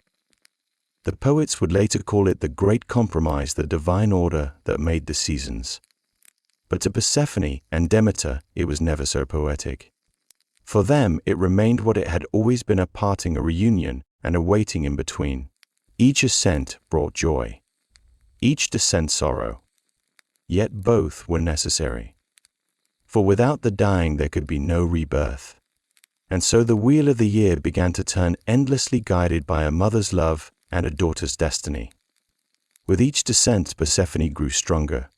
The poets would later call it the great compromise, the divine order that made the seasons. But to Persephone and Demeter, it was never so poetic. For them, it remained what it had always been: a parting, a reunion, and a waiting in between. Each ascent brought joy. Each descent sorrow. Yet both were necessary. For without the dying there could be no rebirth. And so the wheel of the year began to turn, endlessly guided by a mother's love and a daughter's destiny. With each descent, Persephone grew stronger.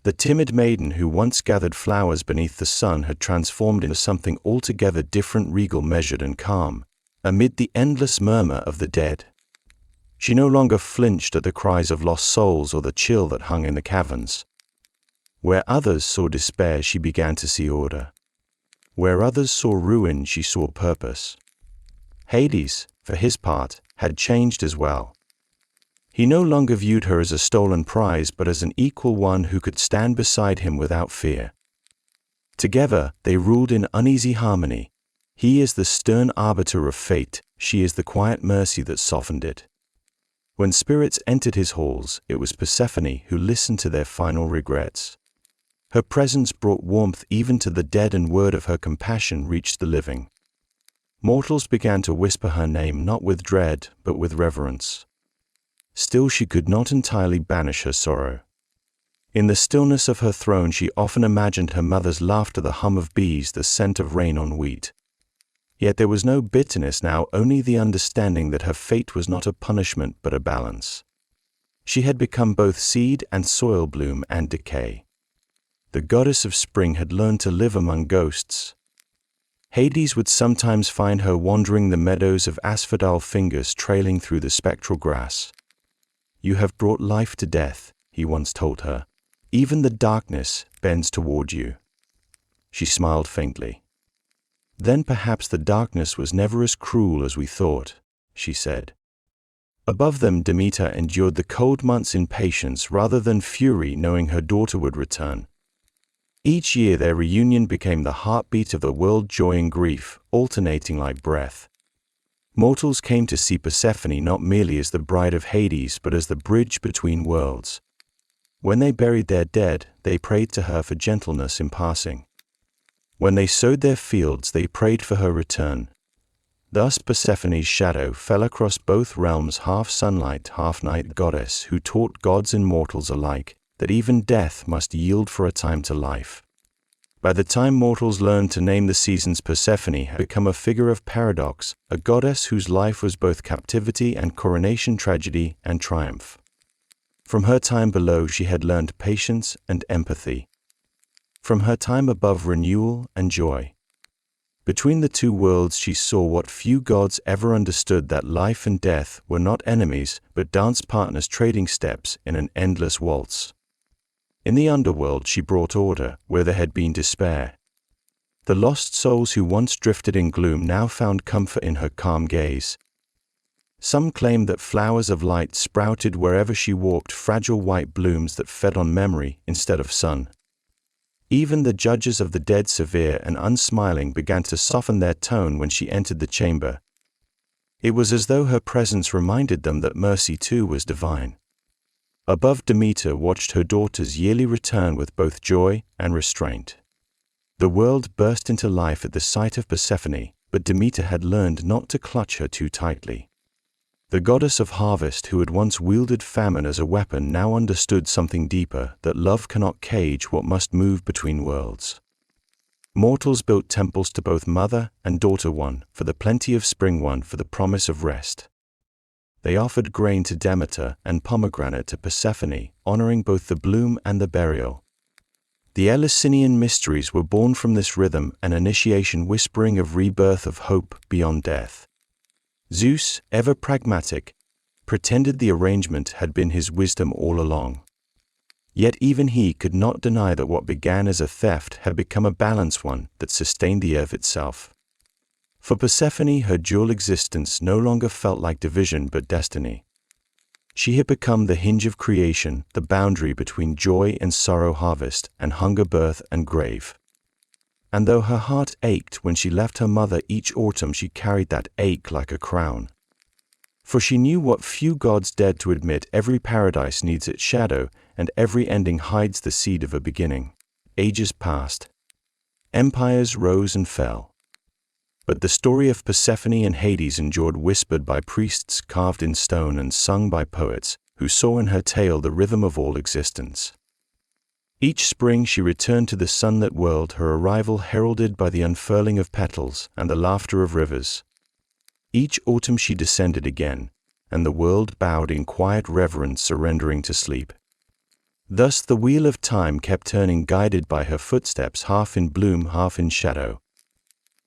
The timid maiden who once gathered flowers beneath the sun had transformed into something altogether different, regal, measured, and calm, amid the endless murmur of the dead. She no longer flinched at the cries of lost souls or the chill that hung in the caverns. Where others saw despair, she began to see order. Where others saw ruin, she saw purpose. Hades, for his part, had changed as well. He no longer viewed her as a stolen prize, but as an equal one who could stand beside him without fear. Together, they ruled in uneasy harmony. He is the stern arbiter of fate, she is the quiet mercy that softened it. When spirits entered his halls, it was Persephone who listened to their final regrets. Her presence brought warmth even to the dead, and word of her compassion reached the living. Mortals began to whisper her name, not with dread, but with reverence. Still, she could not entirely banish her sorrow. In the stillness of her throne, she often imagined her mother's laughter, the hum of bees, the scent of rain on wheat. Yet there was no bitterness now, only the understanding that her fate was not a punishment but a balance. She had become both seed and soil, bloom and decay. The goddess of spring had learned to live among ghosts. Hades would sometimes find her wandering the meadows of asphodel, fingers trailing through the spectral grass. "You have brought life to death," he once told her. "Even the darkness bends toward you." She smiled faintly. "Then perhaps the darkness was never as cruel as we thought," she said. Above them, Demeter endured the cold months in patience rather than fury, knowing her daughter would return. Each year their reunion became the heartbeat of the world, joy and grief, alternating like breath. Mortals came to see Persephone not merely as the bride of Hades, but as the bridge between worlds. When they buried their dead, they prayed to her for gentleness in passing. When they sowed their fields, they prayed for her return. Thus Persephone's shadow fell across both realms, half sunlight, half night, goddess who taught gods and mortals alike that even death must yield for a time to life. By the time mortals learned to name the seasons, Persephone had become a figure of paradox, a goddess whose life was both captivity and coronation, tragedy and triumph. From her time below, she had learned patience and empathy. From her time above, renewal and joy. Between the two worlds, she saw what few gods ever understood, that life and death were not enemies, but dance partners trading steps in an endless waltz. In the underworld, she brought order where there had been despair. The lost souls who once drifted in gloom now found comfort in her calm gaze. Some claimed that flowers of light sprouted wherever she walked, fragile white blooms that fed on memory instead of sun. Even the judges of the dead, severe and unsmiling, began to soften their tone when she entered the chamber. It was as though her presence reminded them that mercy too was divine. Above, Demeter watched her daughter's yearly return with both joy and restraint. The world burst into life at the sight of Persephone, but Demeter had learned not to clutch her too tightly. The goddess of harvest, who had once wielded famine as a weapon, now understood something deeper, that love cannot cage what must move between worlds. Mortals built temples to both mother and daughter, one for the plenty of spring, one for the promise of rest. They offered grain to Demeter and pomegranate to Persephone, honoring both the bloom and the burial. The Eleusinian mysteries were born from this rhythm, an initiation whispering of rebirth, of hope beyond death. Zeus, ever pragmatic, pretended the arrangement had been his wisdom all along. Yet even he could not deny that what began as a theft had become a balanced one that sustained the earth itself. For Persephone, her dual existence no longer felt like division but destiny. She had become the hinge of creation, the boundary between joy and sorrow, harvest and hunger, birth and grave. And though her heart ached when she left her mother each autumn, she carried that ache like a crown. For she knew what few gods dared to admit: every paradise needs its shadow, and every ending hides the seed of a beginning. Ages passed. Empires rose and fell. But the story of Persephone and Hades endured, whispered by priests, carved in stone, and sung by poets, who saw in her tale the rhythm of all existence. Each spring she returned to the sunlit world, her arrival heralded by the unfurling of petals and the laughter of rivers. Each autumn she descended again, and the world bowed in quiet reverence, surrendering to sleep. Thus the wheel of time kept turning, guided by her footsteps, half in bloom, half in shadow.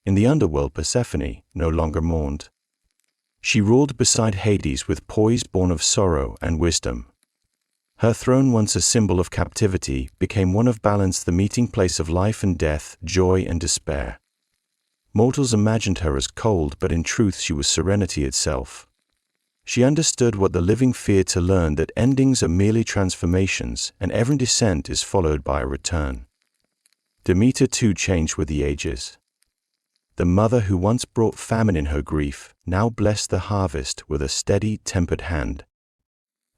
In the underworld, Persephone no longer mourned. She ruled beside Hades with poise born of sorrow and wisdom. Her throne, once a symbol of captivity, became one of balance, the meeting place of life and death, joy and despair. Mortals imagined her as cold, but in truth she was serenity itself. She understood what the living fear, to learn that endings are merely transformations, and every descent is followed by a return. Demeter too changed with the ages. The mother who once brought famine in her grief now blessed the harvest with a steady, tempered hand.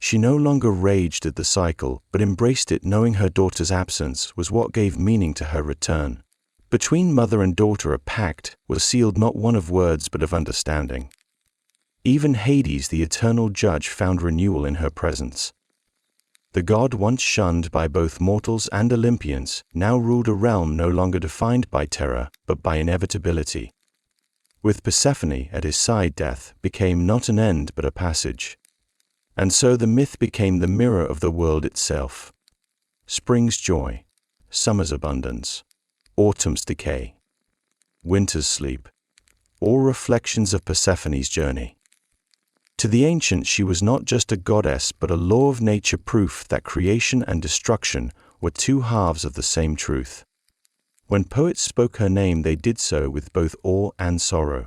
She no longer raged at the cycle, but embraced it, knowing her daughter's absence was what gave meaning to her return. Between mother and daughter a pact was sealed, not one of words but of understanding. Even Hades, the eternal judge, found renewal in her presence. The god, once shunned by both mortals and Olympians, now ruled a realm no longer defined by terror but by inevitability. With Persephone at his side, death became not an end but a passage. And so the myth became the mirror of the world itself. Spring's joy, summer's abundance, autumn's decay, winter's sleep, all reflections of Persephone's journey. To the ancients she was not just a goddess but a law of nature, proof that creation and destruction were two halves of the same truth. When poets spoke her name, they did so with both awe and sorrow.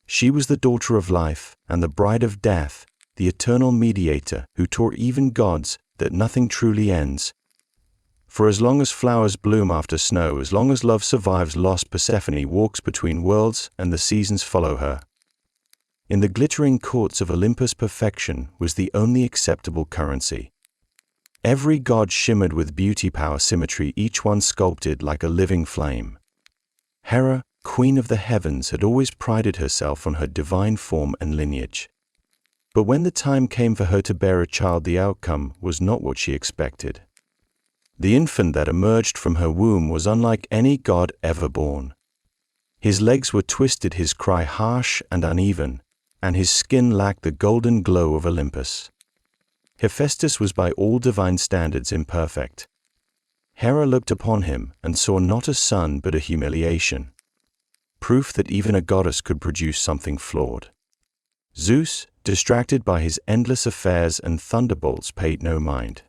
She was the daughter of life and the bride of death, the eternal mediator who taught even gods that nothing truly ends. For as long as flowers bloom after snow, as long as love survives loss, Persephone walks between worlds and the seasons follow her. In the glittering courts of Olympus, perfection was the only acceptable currency. Every god shimmered with beauty, power, symmetry, each one sculpted like a living flame. Hera, queen of the heavens, had always prided herself on her divine form and lineage. But when the time came for her to bear a child, the outcome was not what she expected. The infant that emerged from her womb was unlike any god ever born. His legs were twisted, his cry harsh and uneven, and his skin lacked the golden glow of Olympus. Hephaestus was by all divine standards imperfect. Hera looked upon him and saw not a son but a humiliation. Proof that even a goddess could produce something flawed. Zeus, distracted by his endless affairs and thunderbolts, paid no mind.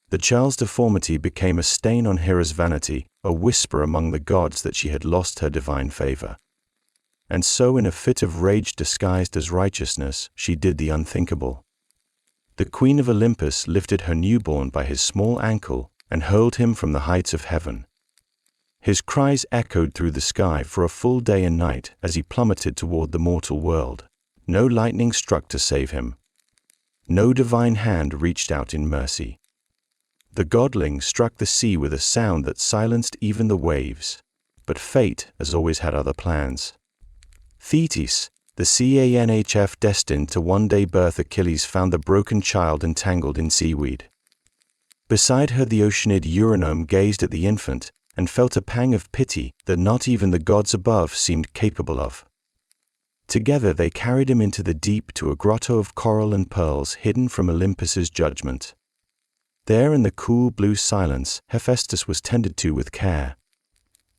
The child's deformity became a stain on Hera's vanity, a whisper among the gods that she had lost her divine favor. And so, in a fit of rage disguised as righteousness, she did the unthinkable. The queen of Olympus lifted her newborn by his small ankle and hurled him from the heights of heaven. His cries echoed through the sky for a full day and night as he plummeted toward the mortal world. No lightning struck to save him. No divine hand reached out in mercy. The godling struck the sea with a sound that silenced even the waves. But fate, as always, had other plans. Thetis, the CANHF destined to one day birth Achilles, found the broken child entangled in seaweed. Beside her the oceanid Eurynome gazed at the infant, and felt a pang of pity that not even the gods above seemed capable of. Together they carried him into the deep to a grotto of coral and pearls hidden from Olympus's judgment. There in the cool blue silence, Hephaestus was tended to with care.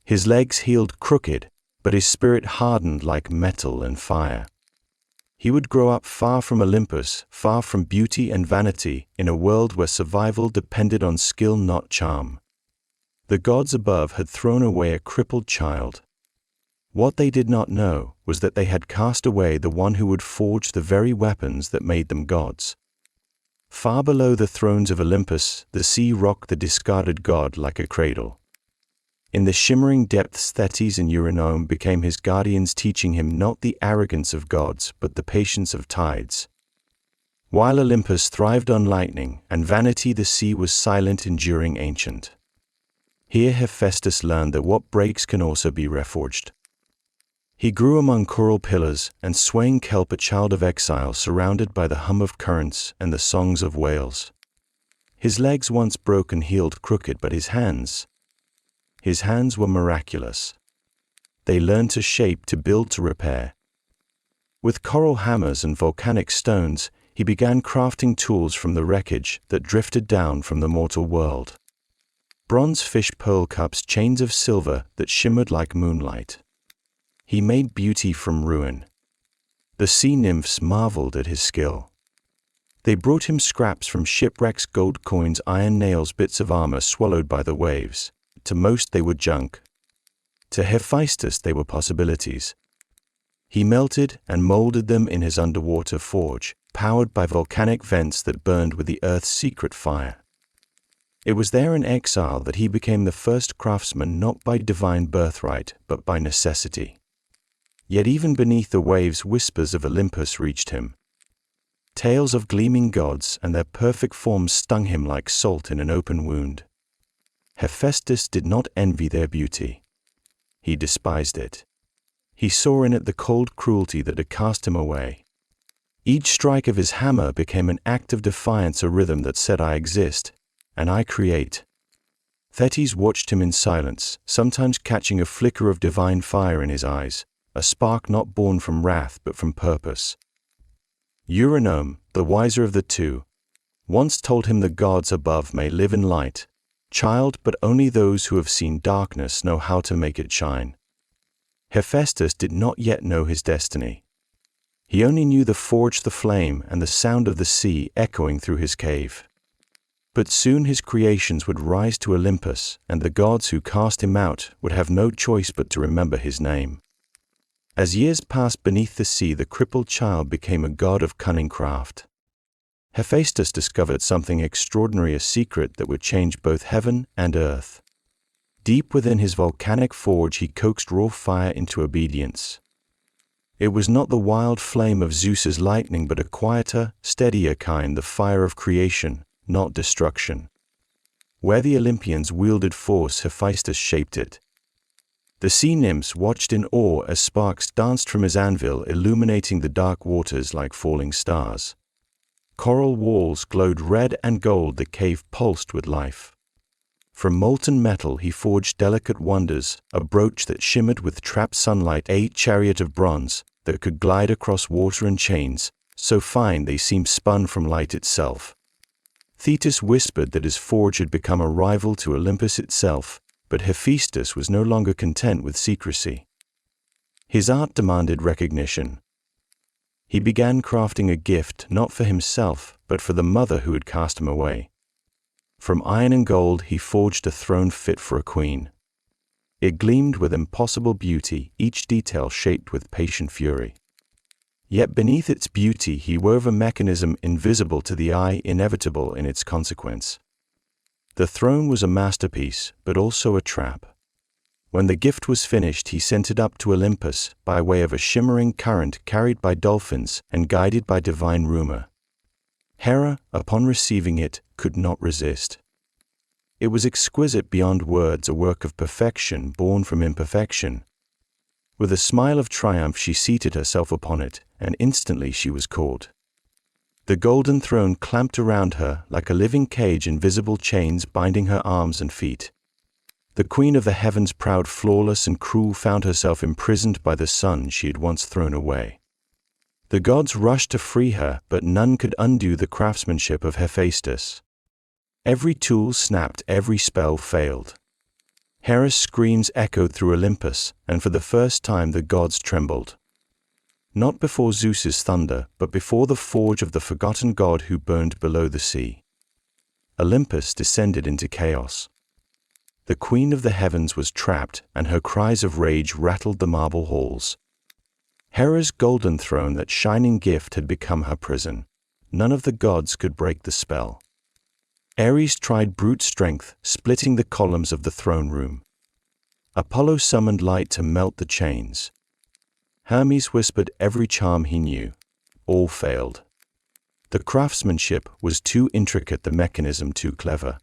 His legs healed crooked, but his spirit hardened like metal and fire. He would grow up far from Olympus, far from beauty and vanity, in a world where survival depended on skill, not charm. The gods above had thrown away a crippled child. What they did not know was that they had cast away the one who would forge the very weapons that made them gods. Far below the thrones of Olympus, the sea rocked the discarded god like a cradle. In the shimmering depths, Thetis and Eurynome became his guardians, teaching him not the arrogance of gods, but the patience of tides. While Olympus thrived on lightning, and vanity the sea was silent, enduring, ancient. Here Hephaestus learned that what breaks can also be reforged. He grew among coral pillars and swaying kelp, a child of exile, surrounded by the hum of currents and the songs of whales. His legs, once broken, healed crooked, but his hands were miraculous. They learned to shape, to build, to repair. With coral hammers and volcanic stones, he began crafting tools from the wreckage that drifted down from the mortal world. Bronze fish pearl cups, chains of silver that shimmered like moonlight. He made beauty from ruin. The sea nymphs marveled at his skill. They brought him scraps from shipwrecks, gold coins, iron nails, bits of armor swallowed by the waves. To most they were junk. To Hephaestus they were possibilities. He melted and molded them in his underwater forge, powered by volcanic vents that burned with the earth's secret fire. It was there in exile that he became the first craftsman, not by divine birthright, but by necessity. Yet even beneath the waves, whispers of Olympus reached him. Tales of gleaming gods and their perfect forms stung him like salt in an open wound. Hephaestus did not envy their beauty. He despised it. He saw in it the cold cruelty that had cast him away. Each strike of his hammer became an act of defiance, a rhythm that said, I exist, and I create. Thetis watched him in silence, sometimes catching a flicker of divine fire in his eyes, a spark not born from wrath but from purpose. Eurynome, the wiser of the two, once told him the gods above may live in light, child, but only those who have seen darkness know how to make it shine. Hephaestus did not yet know his destiny. He only knew the forge, the flame, and the sound of the sea echoing through his cave. But soon his creations would rise to Olympus, and the gods who cast him out would have no choice but to remember his name. As years passed beneath the sea, the crippled child became a god of cunning craft. Hephaestus discovered something extraordinary, a secret that would change both heaven and earth. Deep within his volcanic forge he coaxed raw fire into obedience. It was not the wild flame of Zeus's lightning, but a quieter, steadier kind, the fire of creation, not destruction. Where the Olympians wielded force, Hephaestus shaped it. The sea nymphs watched in awe as sparks danced from his anvil, illuminating the dark waters like falling stars. Coral walls glowed red and gold, the cave pulsed with life. From molten metal he forged delicate wonders, a brooch that shimmered with trapped sunlight, a chariot of bronze that could glide across water, and chains, so fine they seemed spun from light itself. Thetis whispered that his forge had become a rival to Olympus itself, but Hephaestus was no longer content with secrecy. His art demanded recognition. He began crafting a gift not for himself, but for the mother who had cast him away. From iron and gold he forged a throne fit for a queen. It gleamed with impossible beauty, each detail shaped with patient fury. Yet beneath its beauty he wove a mechanism invisible to the eye, inevitable in its consequence. The throne was a masterpiece, but also a trap. When the gift was finished, he sent it up to Olympus by way of a shimmering current carried by dolphins and guided by divine rumor. Hera, upon receiving it, could not resist. It was exquisite beyond words, a work of perfection born from imperfection. With a smile of triumph she seated herself upon it, and instantly she was caught. The golden throne clamped around her like a living cage, invisible chains binding her arms and feet. The queen of the heavens, proud, flawless, and cruel, found herself imprisoned by the sun she had once thrown away. The gods rushed to free her, but none could undo the craftsmanship of Hephaestus. Every tool snapped, every spell failed. Hera's screams echoed through Olympus, and for the first time the gods trembled. Not before Zeus's thunder, but before the forge of the forgotten god who burned below the sea. Olympus descended into chaos. The queen of the heavens was trapped, and her cries of rage rattled the marble halls. Hera's golden throne, that shining gift, had become her prison. None of the gods could break the spell. Ares tried brute strength, splitting the columns of the throne room. Apollo summoned light to melt the chains. Hermes whispered every charm he knew. All failed. The craftsmanship was too intricate, the mechanism too clever.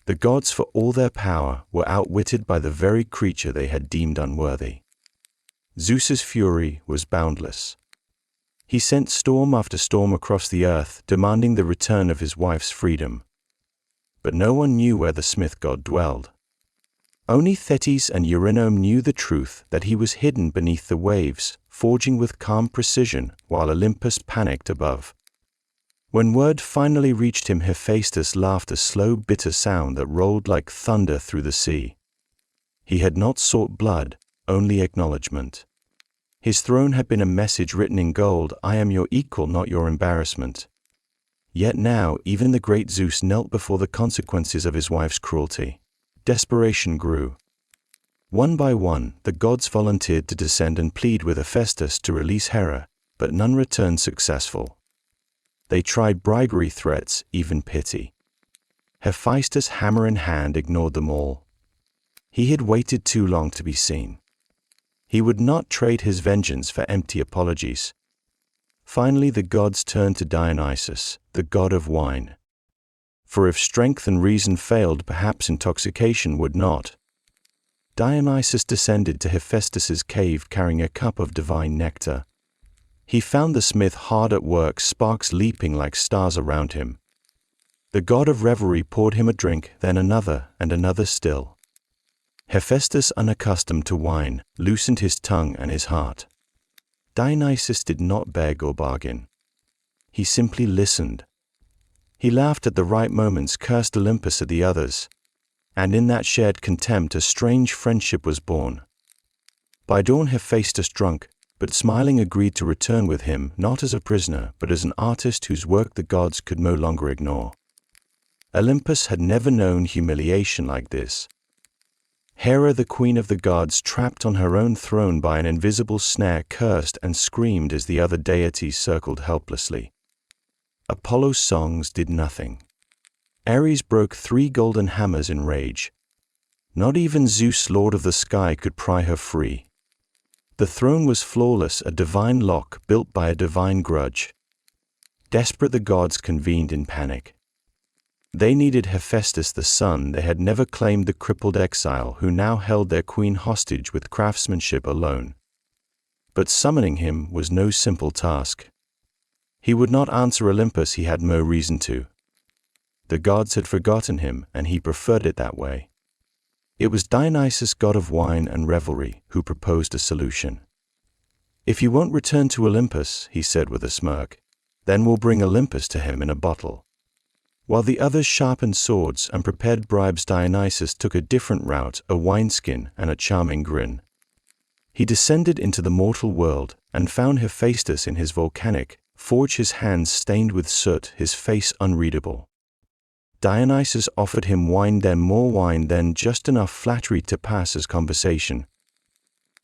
The gods, for all their power, were outwitted by the very creature they had deemed unworthy. Zeus's fury was boundless. He sent storm after storm across the earth, demanding the return of his wife's freedom. But no one knew where the smith god dwelled. Only Thetis and Eurydice knew the truth, that he was hidden beneath the waves, forging with calm precision, while Olympus panicked above. When word finally reached him, Hephaestus laughed, a slow, bitter sound that rolled like thunder through the sea. He had not sought blood, only acknowledgement. His throne had been a message written in gold: I am your equal, not your embarrassment. Yet now even the great Zeus knelt before the consequences of his wife's cruelty. Desperation grew. One by one, the gods volunteered to descend and plead with Hephaestus to release Hera, but none returned successful. They tried bribery, threats, even pity. Hephaestus, hammer in hand, ignored them all. He had waited too long to be seen. He would not trade his vengeance for empty apologies. Finally the gods turned to Dionysus, the god of wine. For if strength and reason failed, perhaps intoxication would not. Dionysus descended to Hephaestus's cave carrying a cup of divine nectar. He found the smith hard at work, sparks leaping like stars around him. The god of revelry poured him a drink, then another, and another still. Hephaestus, unaccustomed to wine, loosened his tongue and his heart. Dionysus did not beg or bargain. He simply listened. He laughed at the right moments, cursed Olympus at the others, and in that shared contempt a strange friendship was born. By dawn Hephaestus, drunk, but smiling, agreed to return with him, not as a prisoner, but as an artist whose work the gods could no longer ignore. Olympus had never known humiliation like this. Hera, the queen of the gods, trapped on her own throne by an invisible snare, cursed and screamed as the other deities circled helplessly. Apollo's songs did nothing. Ares broke 3 golden hammers in rage. Not even Zeus, lord of the sky, could pry her free. The throne was flawless, a divine lock built by a divine grudge. Desperate, the gods convened in panic. They needed Hephaestus, the sun they had never claimed, the crippled exile who now held their queen hostage with craftsmanship alone. But summoning him was no simple task. He would not answer Olympus, he had no reason to. The gods had forgotten him, and he preferred it that way. It was Dionysus, god of wine and revelry, who proposed a solution. If you won't return to Olympus, he said with a smirk, then we'll bring Olympus to him in a bottle. While the others sharpened swords and prepared bribes, Dionysus took a different route, a wineskin and a charming grin. He descended into the mortal world and found Hephaestus in his volcanic forge, his hands stained with soot, his face unreadable. Dionysus offered him wine, then more wine, then just enough flattery to pass as conversation.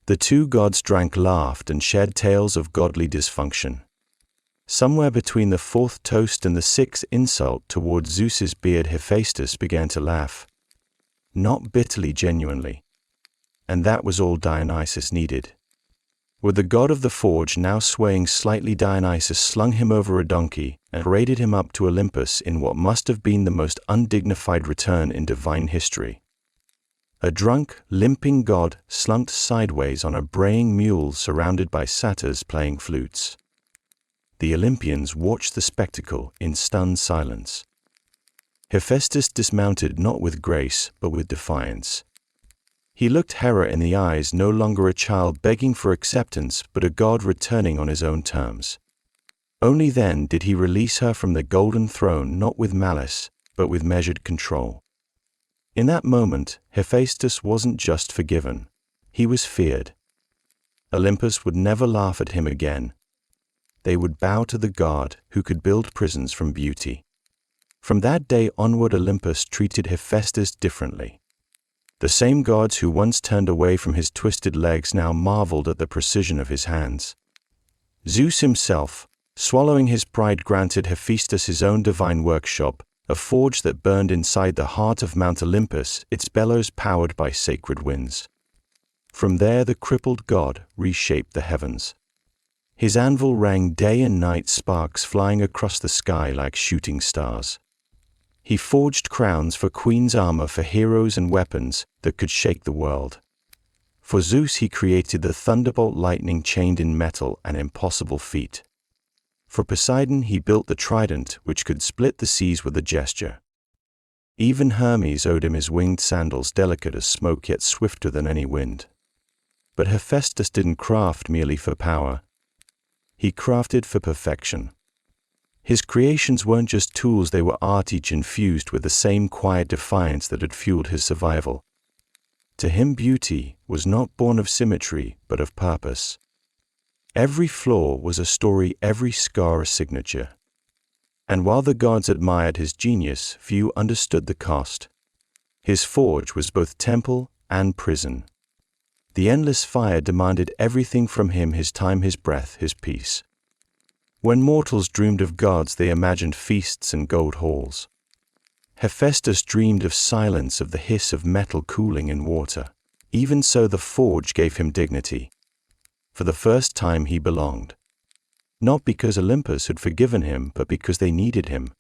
The 2 gods drank, laughed, and shared tales of godly dysfunction. Somewhere between the 4th toast and the 6th insult toward Zeus's beard, Hephaestus began to laugh. Not bitterly, genuinely. And that was all Dionysus needed. With the god of the forge now swaying slightly, Dionysus slung him over a donkey and paraded him up to Olympus in what must have been the most undignified return in divine history. A drunk, limping god slumped sideways on a braying mule surrounded by satyrs playing flutes. The Olympians watched the spectacle in stunned silence. Hephaestus dismounted not with grace, but with defiance. He looked Hera in the eyes, no longer a child begging for acceptance, but a god returning on his own terms. Only then did he release her from the golden throne, not with malice, but with measured control. In that moment, Hephaestus wasn't just forgiven. He was feared. Olympus would never laugh at him again. They would bow to the god who could build prisons from beauty. From that day onward, Olympus treated Hephaestus differently. The same gods who once turned away from his twisted legs now marveled at the precision of his hands. Zeus himself, swallowing his pride, granted Hephaestus his own divine workshop, a forge that burned inside the heart of Mount Olympus, its bellows powered by sacred winds. From there the crippled god reshaped the heavens. His anvil rang day and night, sparks flying across the sky like shooting stars. He forged crowns for queens, armor for heroes, and weapons that could shake the world. For Zeus he created the thunderbolt, lightning chained in metal, an impossible feat. For Poseidon he built the trident which could split the seas with a gesture. Even Hermes owed him his winged sandals, delicate as smoke yet swifter than any wind. But Hephaestus didn't craft merely for power. He crafted for perfection. His creations weren't just tools, they were art, each infused with the same quiet defiance that had fueled his survival. To him, beauty was not born of symmetry, but of purpose. Every flaw was a story, every scar a signature. And while the gods admired his genius, few understood the cost. His forge was both temple and prison. The endless fire demanded everything from him: his time, his breath, his peace. When mortals dreamed of gods, they imagined feasts and gold halls. Hephaestus dreamed of silence, of the hiss of metal cooling in water. Even so, the forge gave him dignity. For the first time he belonged. Not because Olympus had forgiven him, but because they needed him.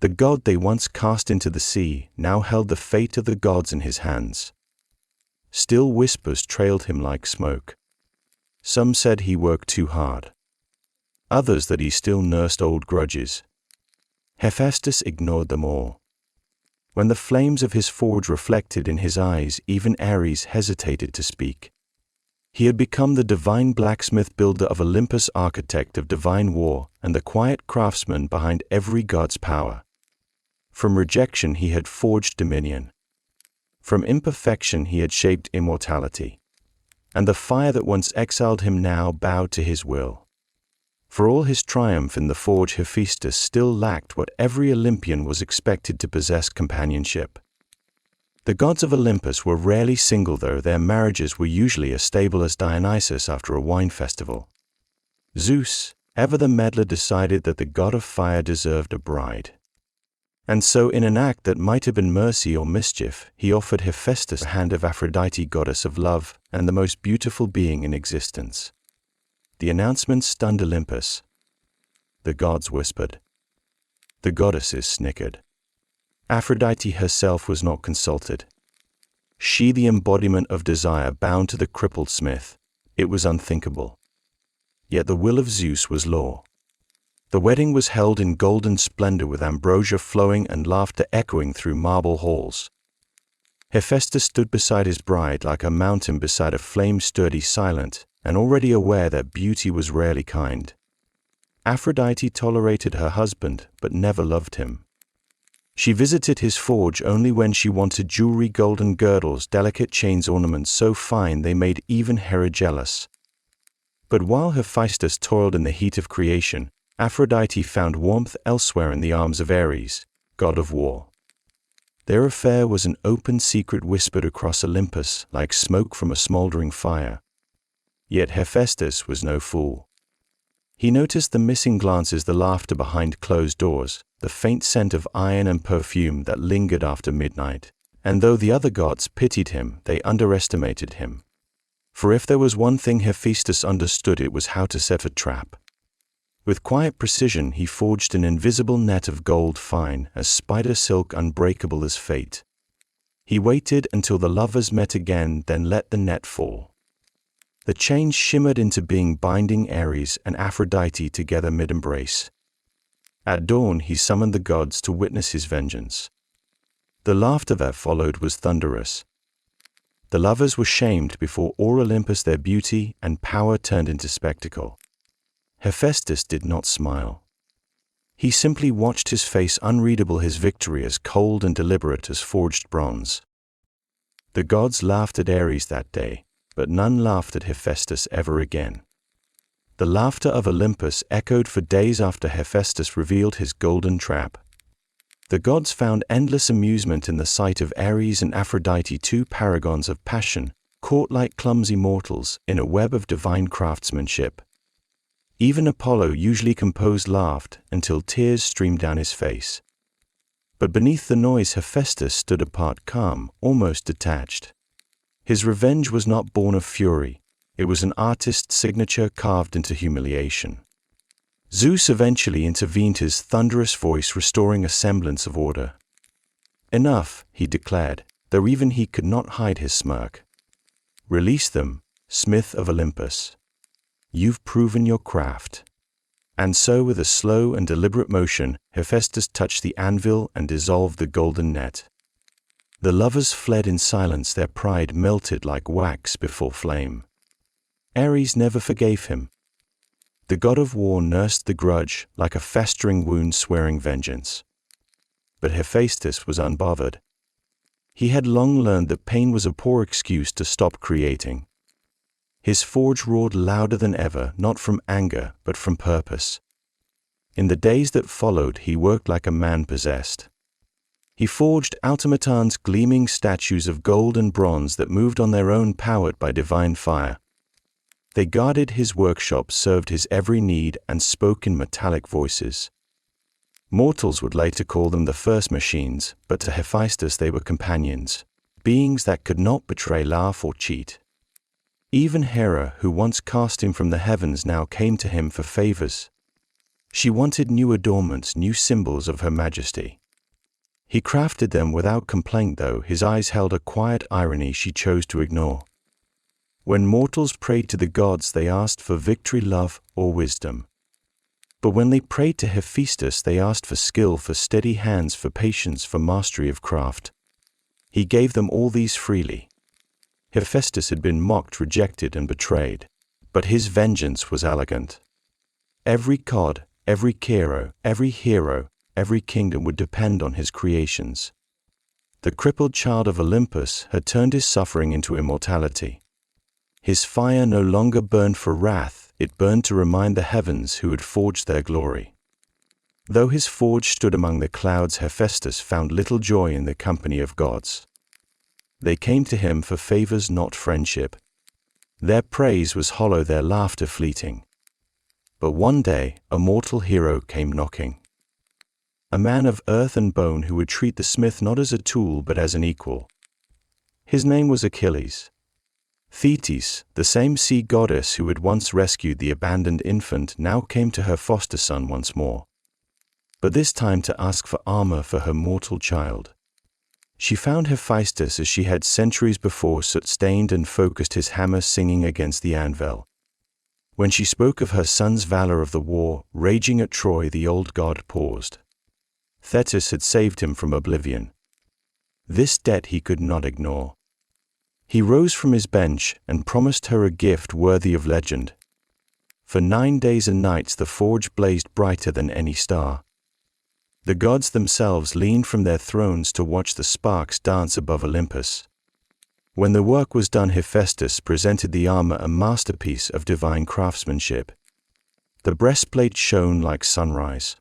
The god they once cast into the sea now held the fate of the gods in his hands. Still whispers trailed him like smoke. Some said he worked too hard. Others that he still nursed old grudges. Hephaestus ignored them all. When the flames of his forge reflected in his eyes, even Ares hesitated to speak. He had become the divine blacksmith, builder of Olympus, architect of divine war, and the quiet craftsman behind every god's power. From rejection he had forged dominion. From imperfection he had shaped immortality. And the fire that once exiled him now bowed to his will. For all his triumph in the forge, Hephaestus still lacked what every Olympian was expected to possess: companionship. The gods of Olympus were rarely single, though. Their marriages were usually as stable as Dionysus after a wine festival. Zeus, ever the meddler, decided that the god of fire deserved a bride. And so, in an act that might have been mercy or mischief, he offered Hephaestus the hand of Aphrodite, goddess of love and the most beautiful being in existence. The announcement stunned Olympus. The gods whispered. The goddesses snickered. Aphrodite herself was not consulted. She, the embodiment of desire, bound to the crippled smith. It was unthinkable. Yet the will of Zeus was law. The wedding was held in golden splendor, with ambrosia flowing and laughter echoing through marble halls. Hephaestus stood beside his bride like a mountain beside a flame, sturdy, silent, and already aware that beauty was rarely kind. Aphrodite tolerated her husband, but never loved him. She visited his forge only when she wanted jewelry, golden girdles, delicate chains, ornaments so fine they made even Hera jealous. But while Hephaestus toiled in the heat of creation, Aphrodite found warmth elsewhere, in the arms of Ares, god of war. Their affair was an open secret whispered across Olympus like smoke from a smoldering fire. Yet Hephaestus was no fool. He noticed the missing glances, the laughter behind closed doors, the faint scent of iron and perfume that lingered after midnight. And though the other gods pitied him, they underestimated him. For if there was one thing Hephaestus understood, it was how to set a trap. With quiet precision he forged an invisible net of gold fine as spider silk, unbreakable as fate. He waited until the lovers met again, then let the net fall. The chain shimmered into being, binding Ares and Aphrodite together mid-embrace. At dawn he summoned the gods to witness his vengeance. The laughter that followed was thunderous. The lovers were shamed before all Olympus, their beauty and power turned into spectacle. Hephaestus did not smile. He simply watched, his face unreadable, his victory as cold and deliberate as forged bronze. The gods laughed at Ares that day, but none laughed at Hephaestus ever again. The laughter of Olympus echoed for days after Hephaestus revealed his golden trap. The gods found endless amusement in the sight of Ares and Aphrodite, two paragons of passion, caught like clumsy mortals in a web of divine craftsmanship. Even Apollo, usually composed, laughed until tears streamed down his face. But beneath the noise Hephaestus stood apart, calm, almost detached. His revenge was not born of fury, it was an artist's signature carved into humiliation. Zeus eventually intervened, his thunderous voice restoring a semblance of order. "Enough," he declared, though even he could not hide his smirk. "Release them, smith of Olympus. You've proven your craft." And so, with a slow and deliberate motion, Hephaestus touched the anvil and dissolved the golden net. The lovers fled in silence, their pride melted like wax before flame. Ares never forgave him. The god of war nursed the grudge like a festering wound, swearing vengeance. But Hephaestus was unbothered. He had long learned that pain was a poor excuse to stop creating. His forge roared louder than ever, not from anger, but from purpose. In the days that followed, he worked like a man possessed. He forged automatons, gleaming statues of gold and bronze that moved on their own, powered by divine fire. They guarded his workshop, served his every need, and spoke in metallic voices. Mortals would later call them the first machines, but to Hephaestus they were companions, beings that could not betray, laugh, or cheat. Even Hera, who once cast him from the heavens, now came to him for favors. She wanted new adornments, new symbols of her majesty. He crafted them without complaint, though his eyes held a quiet irony she chose to ignore. When mortals prayed to the gods, they asked for victory, love, or wisdom. But when they prayed to Hephaestus, they asked for skill, for steady hands, for patience, for mastery of craft. He gave them all these freely. Hephaestus had been mocked, rejected, and betrayed, but his vengeance was elegant. Every god, every hero, every kingdom would depend on his creations. The crippled child of Olympus had turned his suffering into immortality. His fire no longer burned for wrath, it burned to remind the heavens who had forged their glory. Though his forge stood among the clouds, Hephaestus found little joy in the company of gods. They came to him for favors, not friendship. Their praise was hollow, their laughter fleeting. But one day, a mortal hero came knocking. A man of earth and bone who would treat the smith not as a tool but as an equal. His name was Achilles. Thetis, the same sea goddess who had once rescued the abandoned infant, now came to her foster son once more. But this time to ask for armor for her mortal child. She found Hephaestus as she had centuries before, soot-stained and focused, his hammer singing against the anvil. When she spoke of her son's valor of the war raging at Troy, the old god paused. Thetis had saved him from oblivion. This debt he could not ignore. He rose from his bench and promised her a gift worthy of legend. For 9 days and nights the forge blazed brighter than any star. The gods themselves leaned from their thrones to watch the sparks dance above Olympus. When the work was done, Hephaestus presented the armor, a masterpiece of divine craftsmanship. The breastplate shone like sunrise.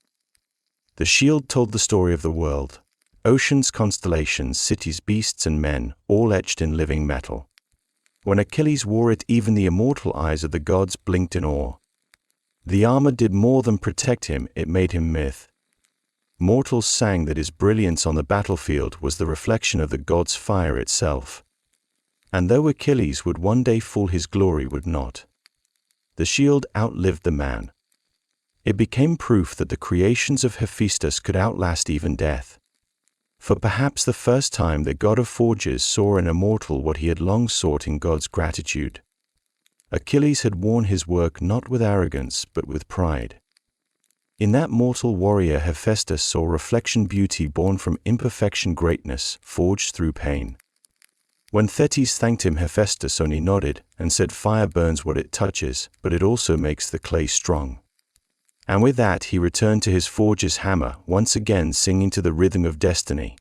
The shield told the story of the world. Oceans, constellations, cities, beasts, and men, all etched in living metal. When Achilles wore it, even the immortal eyes of the gods blinked in awe. The armor did more than protect him, it made him myth. Mortals sang that his brilliance on the battlefield was the reflection of the gods' fire itself. And though Achilles would one day fall, his glory would not. The shield outlived the man. It became proof that the creations of Hephaestus could outlast even death. For perhaps the first time the god of forges saw in a mortal what he had long sought in God's gratitude. Achilles had worn his work not with arrogance but with pride. In that mortal warrior Hephaestus saw reflection beauty born from imperfection greatness, forged through pain. When Thetis thanked him, Hephaestus only nodded and said, "Fire burns what it touches, but it also makes the clay strong." And with that he returned to his forge's hammer, once again singing to the rhythm of destiny.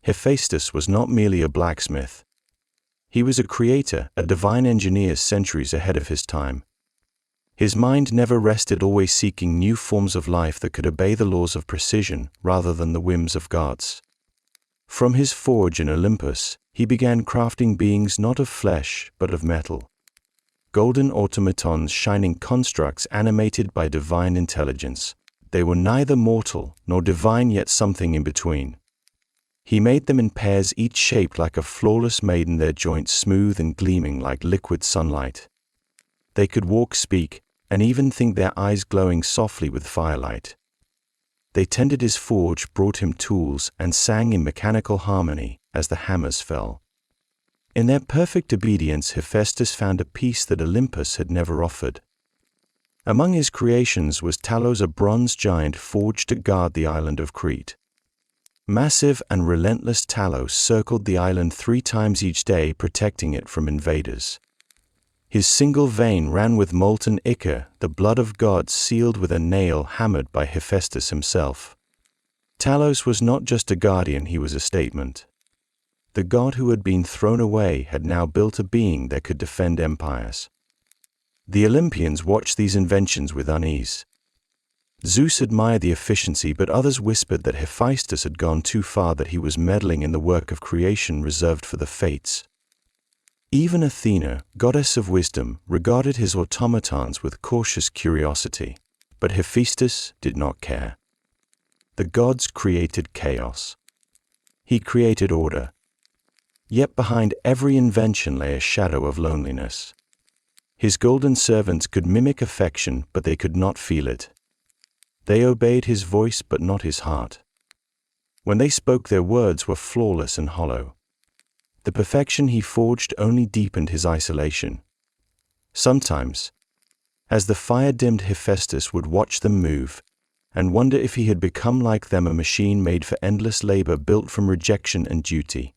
Hephaestus was not merely a blacksmith. He was a creator, a divine engineer centuries ahead of his time. His mind never rested, always seeking new forms of life that could obey the laws of precision rather than the whims of gods. From his forge in Olympus, he began crafting beings not of flesh but of metal. Golden automatons, shining constructs animated by divine intelligence. They were neither mortal nor divine, yet something in between. He made them in pairs, each shaped like a flawless maiden, their joints smooth and gleaming like liquid sunlight. They could walk, speak, and even think, their eyes glowing softly with firelight. They tended his forge, brought him tools, and sang in mechanical harmony as the hammers fell. In their perfect obedience, Hephaestus found a peace that Olympus had never offered. Among his creations was Talos, a bronze giant forged to guard the island of Crete. Massive and relentless Talos circled the island 3 times each day, protecting it from invaders. His single vein ran with molten ichor, the blood of gods, sealed with a nail hammered by Hephaestus himself. Talos was not just a guardian, he was a statement. The god who had been thrown away had now built a being that could defend empires. The Olympians watched these inventions with unease. Zeus admired the efficiency, but others whispered that Hephaestus had gone too far, that he was meddling in the work of creation reserved for the fates. Even Athena, goddess of wisdom, regarded his automatons with cautious curiosity. But Hephaestus did not care. The gods created chaos. He created order. Yet behind every invention lay a shadow of loneliness. His golden servants could mimic affection, but they could not feel it. They obeyed his voice, but not his heart. When they spoke, their words were flawless and hollow. The perfection he forged only deepened his isolation. Sometimes, as the fire dimmed, Hephaestus would watch them move and wonder if he had become like them, a machine made for endless labor, built from rejection and duty.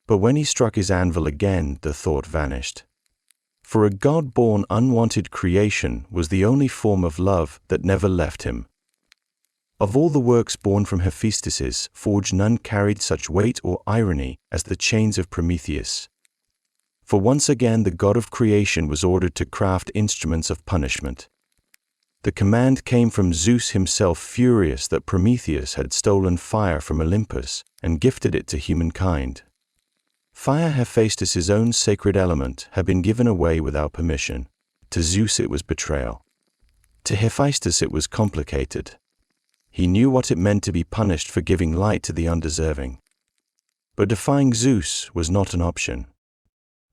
But when he struck his anvil again, the thought vanished. For a God-born, unwanted creation was the only form of love that never left him. Of all the works born from Hephaestus's forge, none carried such weight or irony as the chains of Prometheus. For once again the god of creation was ordered to craft instruments of punishment. The command came from Zeus himself, furious that Prometheus had stolen fire from Olympus and gifted it to humankind. Fire, Hephaestus's own sacred element, had been given away without permission. To Zeus it was betrayal. To Hephaestus it was complicated. He knew what it meant to be punished for giving light to the undeserving. But defying Zeus was not an option.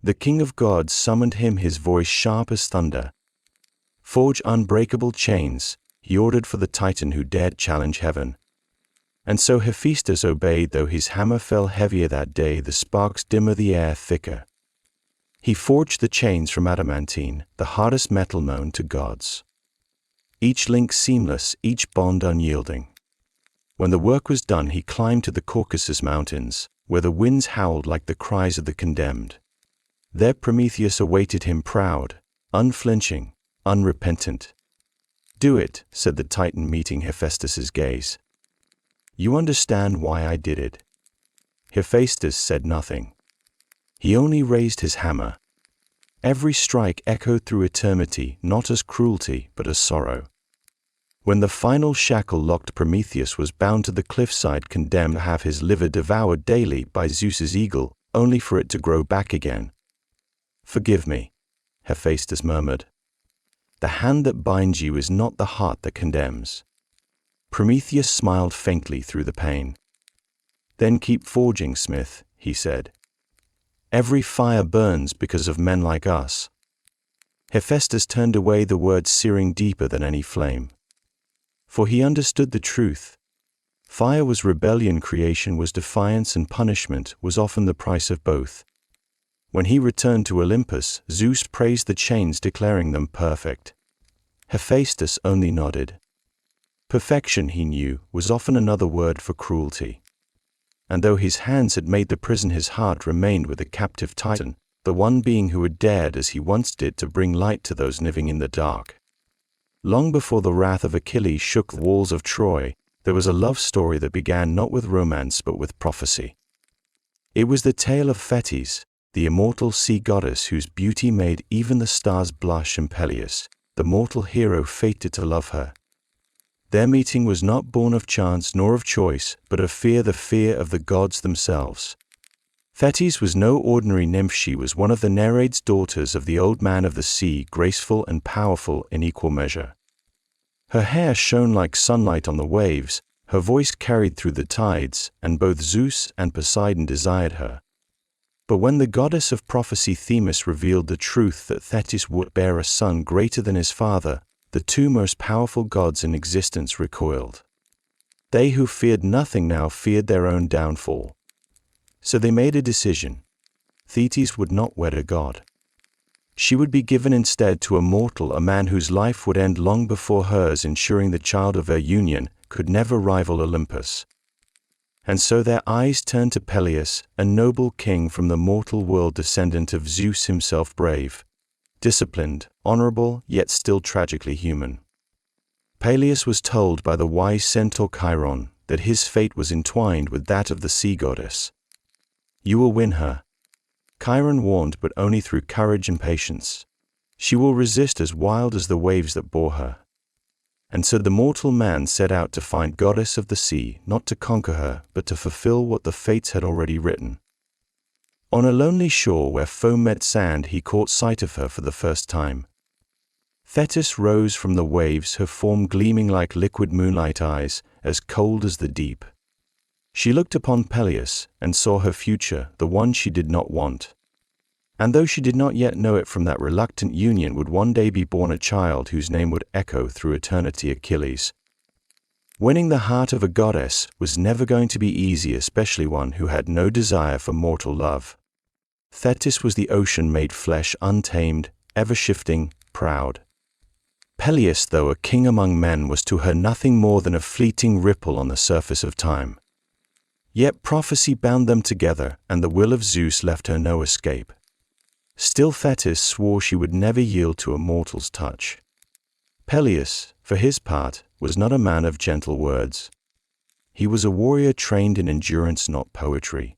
The king of gods summoned him, his voice sharp as thunder. "Forge unbreakable chains," he ordered for the Titan who dared challenge heaven. And so Hephaestus obeyed, though his hammer fell heavier that day, the sparks dimmer, the air thicker. He forged the chains from adamantine, the hardest metal known to gods. Each link seamless, each bond unyielding. When the work was done, he climbed to the Caucasus Mountains, where the winds howled like the cries of the condemned. There Prometheus awaited him, proud, unflinching, unrepentant. "Do it," said the Titan, meeting Hephaestus's gaze. "You understand why I did it." Hephaestus said nothing. He only raised his hammer. Every strike echoed through eternity, not as cruelty, but as sorrow. When the final shackle locked, Prometheus was bound to the cliffside, condemned to have his liver devoured daily by Zeus's eagle, only for it to grow back again. "Forgive me," Hephaestus murmured. "The hand that binds you is not the heart that condemns." Prometheus smiled faintly through the pain. "Then keep forging, smith," he said. "Every fire burns because of men like us." Hephaestus turned away, the words searing deeper than any flame. For he understood the truth. Fire was rebellion, creation was defiance, and punishment was often the price of both. When he returned to Olympus, Zeus praised the chains, declaring them perfect. Hephaestus only nodded. Perfection, he knew, was often another word for cruelty. And though his hands had made the prison, his heart remained with the captive Titan, the one being who had dared, as he once did, to bring light to those living in the dark. Long before the wrath of Achilles shook the walls of Troy, there was a love story that began not with romance but with prophecy. It was the tale of Thetis, the immortal sea goddess whose beauty made even the stars blush, and Peleus, the mortal hero fated to love her. Their meeting was not born of chance nor of choice, but of fear, the fear of the gods themselves. Thetis was no ordinary nymph. She was one of the Nereids, daughters of the old man of the sea, graceful and powerful in equal measure. Her hair shone like sunlight on the waves, her voice carried through the tides, and both Zeus and Poseidon desired her. But when the goddess of prophecy Themis revealed the truth that Thetis would bear a son greater than his father, the two most powerful gods in existence recoiled. They who feared nothing now feared their own downfall. So they made a decision. Thetis would not wed a god. She would be given instead to a mortal, a man whose life would end long before hers, ensuring the child of their union could never rival Olympus. And so their eyes turned to Peleus, a noble king from the mortal world, descendant of Zeus himself, brave, disciplined, honorable, yet still tragically human. Peleus was told by the wise centaur Chiron that his fate was entwined with that of the sea goddess. You will win her, Chiron warned, but only through courage and patience. She will resist, as wild as the waves that bore her. And so the mortal man set out to find goddess of the sea, not to conquer her, but to fulfill what the fates had already written. On a lonely shore where foam met sand, he caught sight of her for the first time. Thetis rose from the waves, her form gleaming like liquid moonlight, eyes as cold as the deep. She looked upon Peleus and saw her future, the one she did not want. And though she did not yet know it, from that reluctant union would one day be born a child whose name would echo through eternity, Achilles. Winning the heart of a goddess was never going to be easy, especially one who had no desire for mortal love. Thetis was the ocean made flesh, untamed, ever-shifting, proud. Peleus, though a king among men, was to her nothing more than a fleeting ripple on the surface of time. Yet prophecy bound them together, and the will of Zeus left her no escape. Still Thetis swore she would never yield to a mortal's touch. Peleus, for his part, was not a man of gentle words. He was a warrior trained in endurance, not poetry.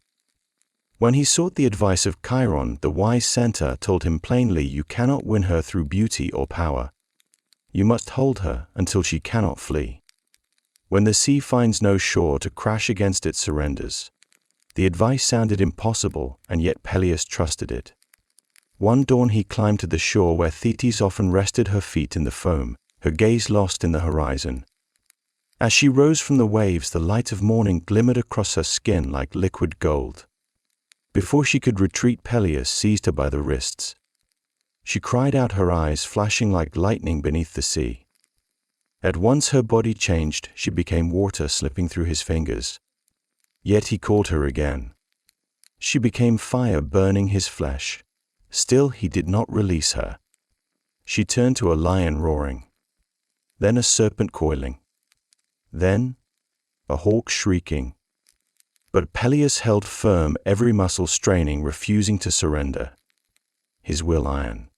When he sought the advice of Chiron, the wise centaur told him plainly, you cannot win her through beauty or power. You must hold her until she cannot flee. When the sea finds no shore to crash against, it surrenders. The advice sounded impossible, and yet Peleus trusted it. One dawn he climbed to the shore where Thetis often rested her feet in the foam, her gaze lost in the horizon. As she rose from the waves, the light of morning glimmered across her skin like liquid gold. Before she could retreat, Peleus seized her by the wrists. She cried out, her eyes flashing like lightning beneath the sea. At once her body changed, she became water slipping through his fingers. Yet he called her again. She became fire burning his flesh. Still he did not release her. She turned to a lion roaring. Then a serpent coiling. Then a hawk shrieking. But Peleus held firm, every muscle straining, refusing to surrender. His will iron.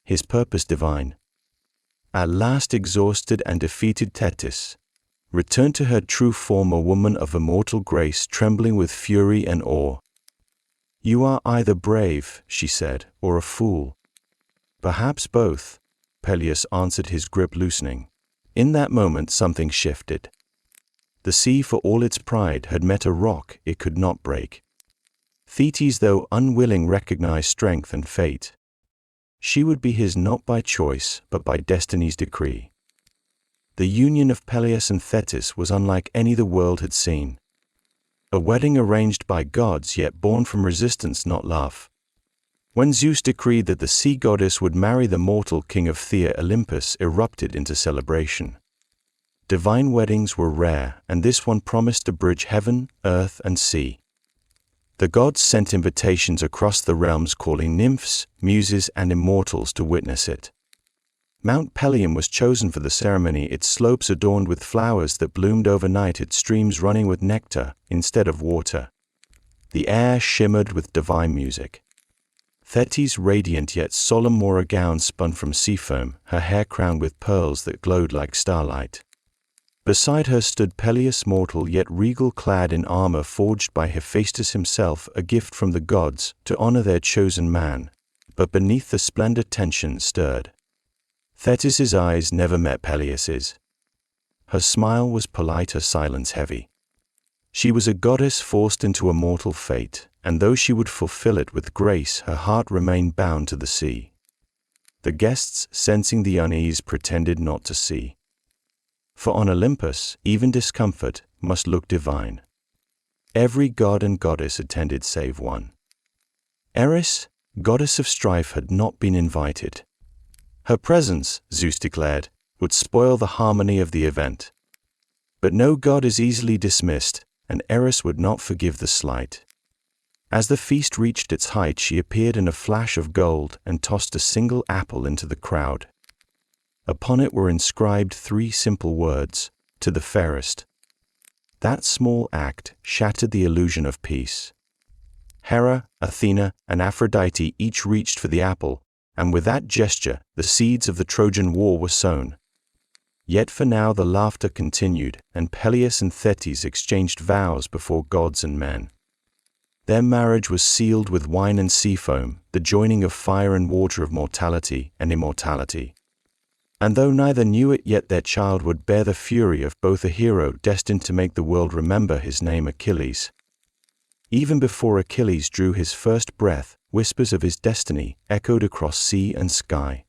His purpose divine. At last, exhausted and defeated, Thetis returned to her true form, a woman of immortal grace, trembling with fury and awe. You are either brave, she said, or a fool. Perhaps both, Peleus answered, his grip loosening. In that moment something shifted. The sea, for all its pride, had met a rock it could not break. Thetis, though unwilling, recognized strength and fate. She would be his not by choice, but by destiny's decree. The union of Peleus and Thetis was unlike any the world had seen. A wedding arranged by gods, yet born from resistance, not love. When Zeus decreed that the sea goddess would marry the mortal king of Thea, Olympus erupted into celebration. Divine weddings were rare, and this one promised to bridge heaven, earth, and sea. The gods sent invitations across the realms calling nymphs, muses, and immortals to witness it. Mount Pelion was chosen for the ceremony, its slopes adorned with flowers that bloomed overnight, its streams running with nectar instead of water. The air shimmered with divine music. Thetis, radiant yet solemn, wore a gown spun from sea foam, her hair crowned with pearls that glowed like starlight. Beside her stood Peleus, mortal yet regal, clad in armor forged by Hephaestus himself, a gift from the gods to honor their chosen man. But beneath the splendor tension stirred. Thetis's eyes never met Peleus's. Her smile was polite, her silence heavy. She was a goddess forced into a mortal fate, and though she would fulfill it with grace, her heart remained bound to the sea. The guests, sensing the unease, pretended not to see. For on Olympus, even discomfort must look divine. Every god and goddess attended save one. Eris, goddess of strife, had not been invited. Her presence, Zeus declared, would spoil the harmony of the event. But no god is easily dismissed, and Eris would not forgive the slight. As the feast reached its height, she appeared in a flash of gold and tossed a single apple into the crowd. Upon it were inscribed 3 simple words, "To the fairest." That small act shattered the illusion of peace. Hera, Athena, and Aphrodite each reached for the apple, and with that gesture the seeds of the Trojan War were sown. Yet for now the laughter continued, and Peleus and Thetis exchanged vows before gods and men. Their marriage was sealed with wine and sea foam, the joining of fire and water, of mortality and immortality. And though neither knew it, yet their child would bear the fury of both, a hero destined to make the world remember his name, Achilles. Even before Achilles drew his first breath, whispers of his destiny echoed across sea and sky.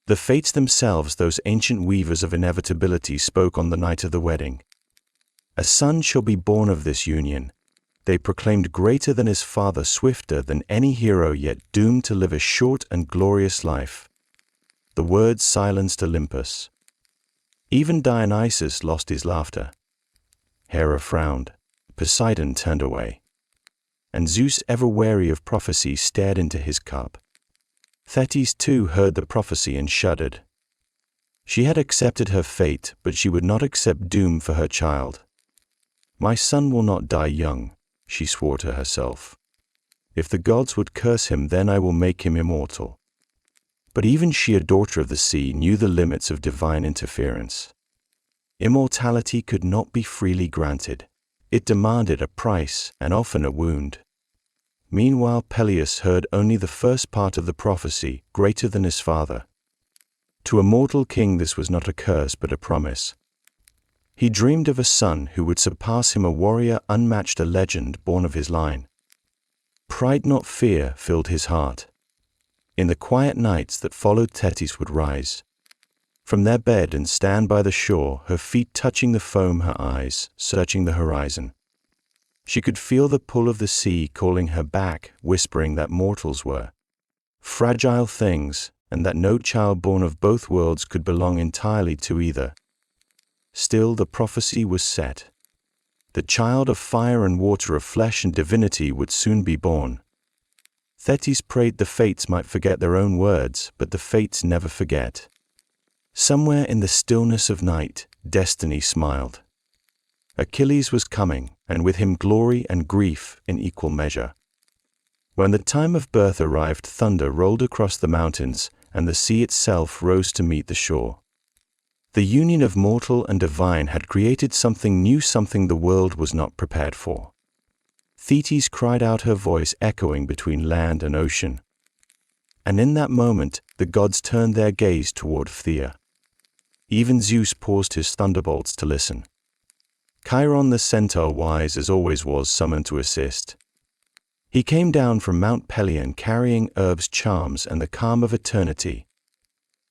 The fates themselves, those ancient weavers of inevitability, spoke on the night of the wedding. "A son shall be born of this union," they proclaimed, "greater than his father, swifter than any hero, yet doomed to live a short and glorious life." The words silenced Olympus. Even Dionysus lost his laughter. Hera frowned. Poseidon turned away. And Zeus, ever wary of prophecy, stared into his cup. Thetis too heard the prophecy and shuddered. She had accepted her fate, but she would not accept doom for her child. "My son will not die young," she swore to herself. "If the gods would curse him, then I will make him immortal." But even she, a daughter of the sea, knew the limits of divine interference. Immortality could not be freely granted. It demanded a price, and often a wound. Meanwhile, Peleus heard only the first part of the prophecy, greater than his father. To a mortal king this was not a curse but a promise. He dreamed of a son who would surpass him, a warrior unmatched, a legend born of his line. Pride, not fear, filled his heart. In the quiet nights that followed, Thetis would rise from their bed and stand by the shore, her feet touching the foam, her eyes searching the horizon. She could feel the pull of the sea calling her back, whispering that mortals were fragile things, and that no child born of both worlds could belong entirely to either. Still, the prophecy was set. The child of fire and water, of flesh and divinity, would soon be born. Thetis prayed the fates might forget their own words, but the fates never forget. Somewhere in the stillness of night, destiny smiled. Achilles was coming, and with him glory and grief in equal measure. When the time of birth arrived, thunder rolled across the mountains, and the sea itself rose to meet the shore. The union of mortal and divine had created something new, something the world was not prepared for. Thetis cried out, her voice echoing between land and ocean. And in that moment, the gods turned their gaze toward Thea. Even Zeus paused his thunderbolts to listen. Chiron, the centaur, wise as always, was summoned to assist. He came down from Mount Pelion carrying herbs, charms, and the calm of eternity.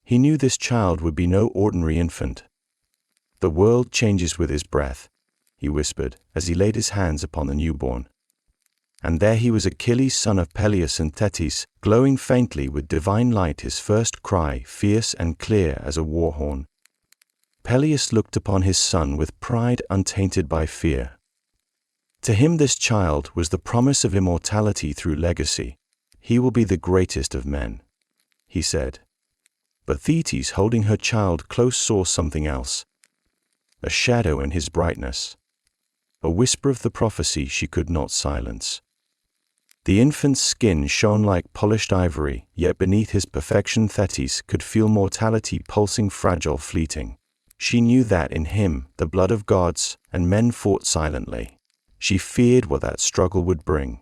He knew this child would be no ordinary infant. "The world changes with his breath," he whispered as he laid his hands upon the newborn. And there he was, Achilles, son of Peleus and Thetis, glowing faintly with divine light, his first cry fierce and clear as a war horn. Peleus looked upon his son with pride untainted by fear. To him this child was the promise of immortality through legacy. He will be the greatest of men, he said. But Thetis, holding her child close, saw something else. A shadow in his brightness. A whisper of the prophecy she could not silence. The infant's skin shone like polished ivory, yet beneath his perfection Thetis could feel mortality pulsing, fragile, fleeting. She knew that in him the blood of gods and men fought silently. She feared what that struggle would bring.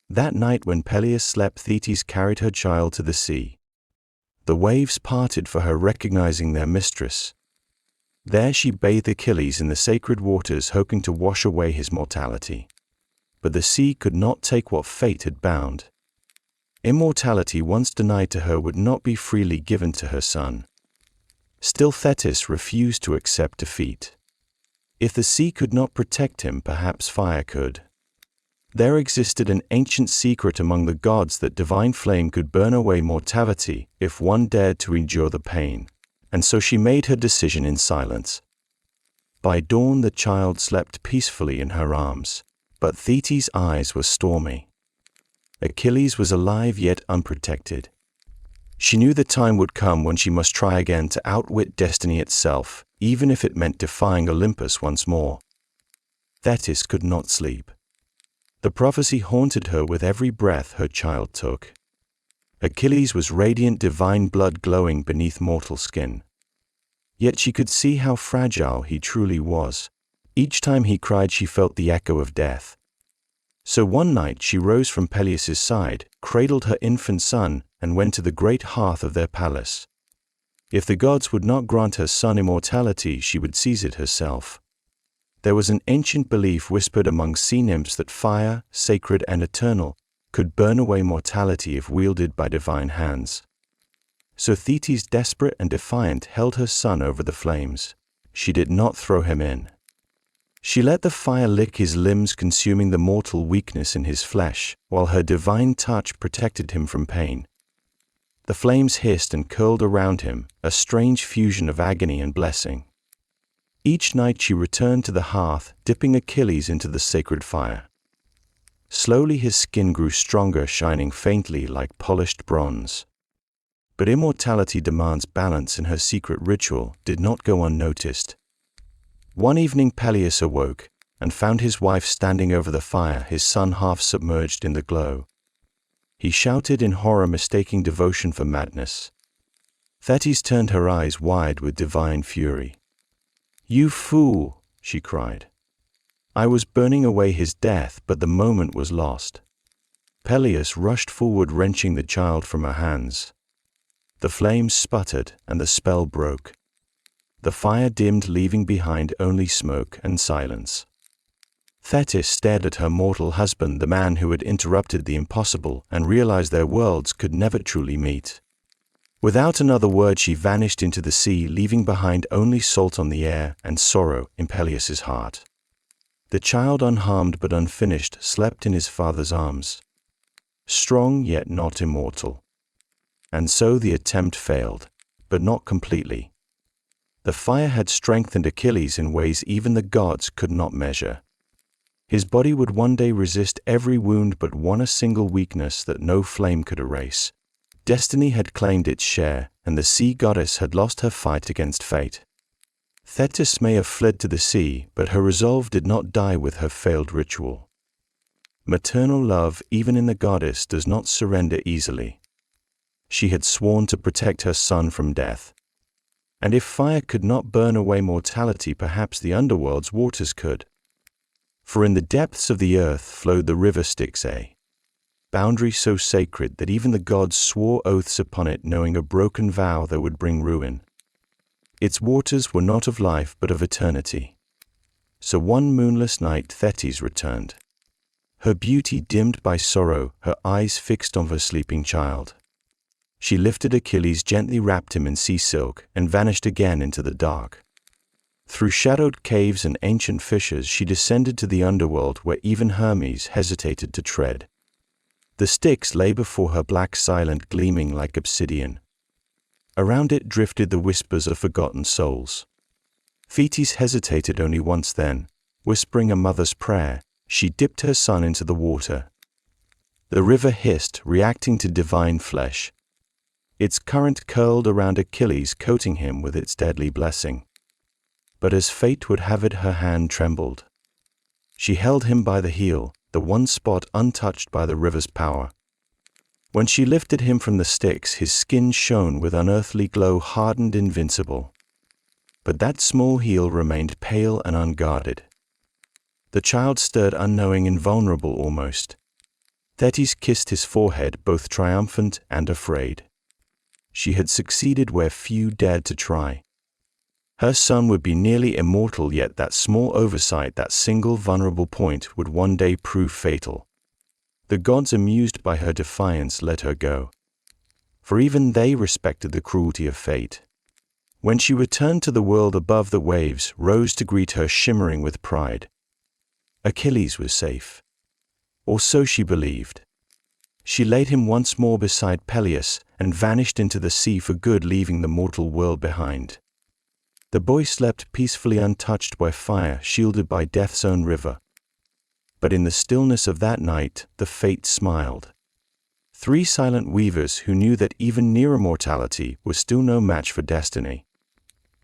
That night when Peleus slept, Thetis carried her child to the sea. The waves parted for her, recognizing their mistress. There she bathed Achilles in the sacred waters, hoping to wash away his mortality. But the sea could not take what fate had bound. Immortality once denied to her would not be freely given to her son. Still Thetis refused to accept defeat. If the sea could not protect him, perhaps fire could. There existed an ancient secret among the gods that divine flame could burn away mortality if one dared to endure the pain. And so she made her decision in silence. By dawn the child slept peacefully in her arms, but Thetis' eyes were stormy. Achilles was alive yet unprotected. She knew the time would come when she must try again to outwit destiny itself, even if it meant defying Olympus once more. Thetis could not sleep. The prophecy haunted her with every breath her child took. Achilles was radiant, divine blood glowing beneath mortal skin. Yet she could see how fragile he truly was. Each time he cried she felt the echo of death. So one night she rose from Peleus' side, cradled her infant son, and went to the great hearth of their palace. If the gods would not grant her son immortality, she would seize it herself. There was an ancient belief whispered among sea nymphs that fire, sacred and eternal, could burn away mortality if wielded by divine hands. So Thetis, desperate and defiant, held her son over the flames. She did not throw him in. She let the fire lick his limbs, consuming the mortal weakness in his flesh, while her divine touch protected him from pain. The flames hissed and curled around him, a strange fusion of agony and blessing. Each night she returned to the hearth, dipping Achilles into the sacred fire. Slowly his skin grew stronger, shining faintly like polished bronze. But immortality demands balance, and her secret ritual did not go unnoticed. One evening Peleus awoke and found his wife standing over the fire, his son half submerged in the glow. He shouted in horror, mistaking devotion for madness. Thetis turned her eyes wide with divine fury. "You fool!" she cried. "I was burning away his death, but the moment was lost." Peleus rushed forward, wrenching the child from her hands. The flames sputtered and the spell broke. The fire dimmed, leaving behind only smoke and silence. Thetis stared at her mortal husband, the man who had interrupted the impossible, and realized their worlds could never truly meet. Without another word she vanished into the sea, leaving behind only salt on the air and sorrow in Peleus' heart. The child, unharmed but unfinished, slept in his father's arms, strong yet not immortal. And so the attempt failed, but not completely. The fire had strengthened Achilles in ways even the gods could not measure. His body would one day resist every wound but one, a single weakness that no flame could erase. Destiny had claimed its share, and the sea goddess had lost her fight against fate. Thetis may have fled to the sea, but her resolve did not die with her failed ritual. Maternal love, even in the goddess, does not surrender easily. She had sworn to protect her son from death. And if fire could not burn away mortality, perhaps the underworld's waters could. For in the depths of the earth flowed the river Styx, a boundary so sacred that even the gods swore oaths upon it, knowing a broken vow that would bring ruin. Its waters were not of life but of eternity. So one moonless night Thetis returned, her beauty dimmed by sorrow, her eyes fixed on her sleeping child. She lifted Achilles, gently wrapped him in sea silk, and vanished again into the dark. Through shadowed caves and ancient fissures she descended to the underworld where even Hermes hesitated to tread. The Styx lay before her, black, silent, gleaming like obsidian. Around it drifted the whispers of forgotten souls. Thetis hesitated only once then, whispering a mother's prayer. She dipped her son into the water. The river hissed, reacting to divine flesh. Its current curled around Achilles, coating him with its deadly blessing. But as fate would have it, her hand trembled. She held him by the heel, the one spot untouched by the river's power. When she lifted him from the Styx, his skin shone with unearthly glow, hardened, invincible. But that small heel remained pale and unguarded. The child stirred, unknowing, invulnerable almost. Thetis kissed his forehead, both triumphant and afraid. She had succeeded where few dared to try. Her son would be nearly immortal, yet that small oversight, that single vulnerable point, would one day prove fatal. The gods, amused by her defiance, let her go. For even they respected the cruelty of fate. When she returned to the world above, the waves rose to greet her, shimmering with pride. Achilles was safe. Or so she believed. She laid him once more beside Peleus and vanished into the sea for good, leaving the mortal world behind. The boy slept peacefully, untouched by fire, shielded by death's own river. But in the stillness of that night, the Fates smiled. 3 silent weavers who knew that even near immortality was still no match for destiny.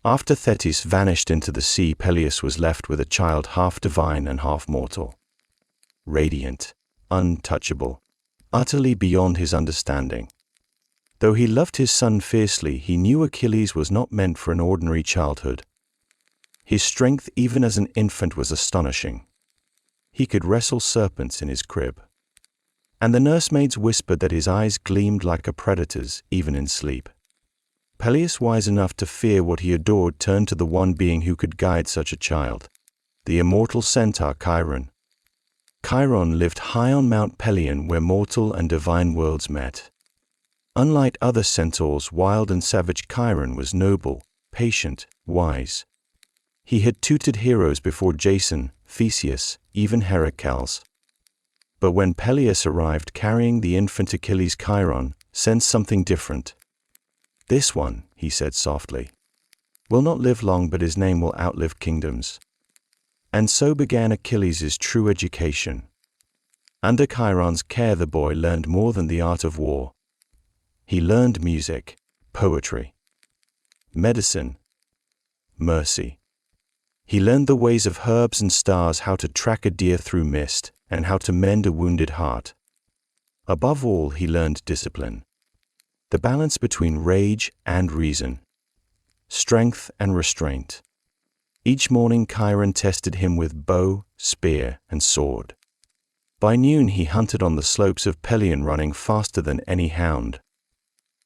After Thetis vanished into the sea, Peleus was left with a child half divine and half mortal. Radiant, untouchable, utterly beyond his understanding. Though he loved his son fiercely, he knew Achilles was not meant for an ordinary childhood. His strength, even as an infant, was astonishing. He could wrestle serpents in his crib. And the nursemaids whispered that his eyes gleamed like a predator's, even in sleep. Peleus, wise enough to fear what he adored, turned to the one being who could guide such a child, the immortal centaur Chiron. Chiron lived high on Mount Pelion, where mortal and divine worlds met. Unlike other centaurs, wild and savage, Chiron was noble, patient, wise. He had tutored heroes before Jason, Theseus, even Heracles. But when Peleus arrived carrying the infant Achilles, Chiron sensed something different. "This one," he said softly, "will not live long, but his name will outlive kingdoms." And so began Achilles' true education. Under Chiron's care, the boy learned more than the art of war. He learned music, poetry, medicine, mercy. He learned the ways of herbs and stars, how to track a deer through mist, and how to mend a wounded heart. Above all, he learned discipline, the balance between rage and reason, strength and restraint. Each morning Chiron tested him with bow, spear, and sword. By noon he hunted on the slopes of Pelion, running faster than any hound.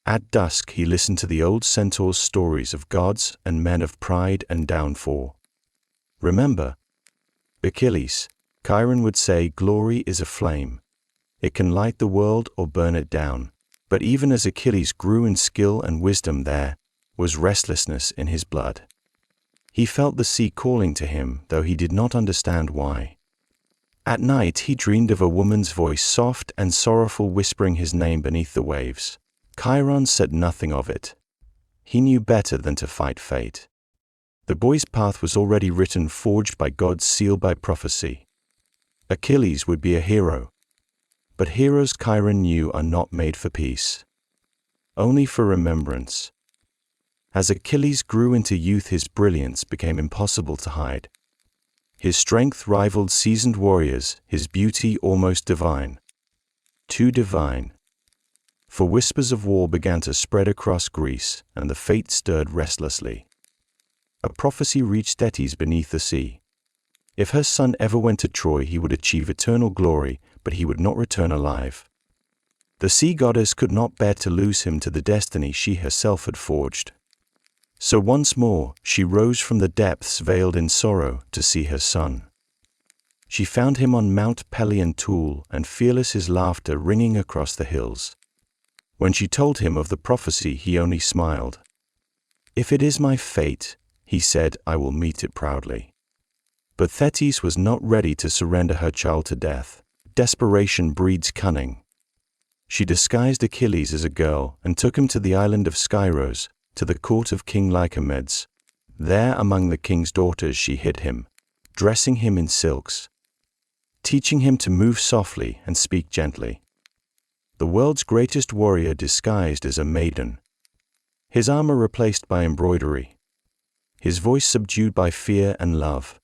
At dusk he listened to the old centaurs' stories of gods and men of pride and downfall. "Remember, Achilles," Chiron would say, "glory is a flame. It can light the world or burn it down." But even as Achilles grew in skill and wisdom, there was restlessness in his blood. He felt the sea calling to him, though he did not understand why. At night he dreamed of a woman's voice, soft and sorrowful, whispering his name beneath the waves. Chiron said nothing of it. He knew better than to fight fate. The boy's path was already written, forged by God's seal, by prophecy. Achilles would be a hero. But heroes, Chiron knew, are not made for peace, only for remembrance. As Achilles grew into youth, his brilliance became impossible to hide. His strength rivaled seasoned warriors, his beauty almost divine. Too divine. For whispers of war began to spread across Greece, and the Fates stirred restlessly. A prophecy reached Thetis beneath the sea. If her son ever went to Troy, he would achieve eternal glory, but he would not return alive. The sea goddess could not bear to lose him to the destiny she herself had forged. So once more she rose from the depths, veiled in sorrow, to see her son. She found him on Mount Pelion, tall and fearless, his laughter ringing across the hills. When she told him of the prophecy, he only smiled. "If it is my fate, He said, "I will meet it proudly." But Thetis was not ready to surrender her child to death. Desperation breeds cunning. She disguised Achilles as a girl and took him to the island of Skyros, to the court of King Lycomedes. There among the king's daughters she hid him, dressing him in silks, teaching him to move softly and speak gently. The world's greatest warrior disguised as a maiden. His armor replaced by embroidery. His voice subdued by fear and love.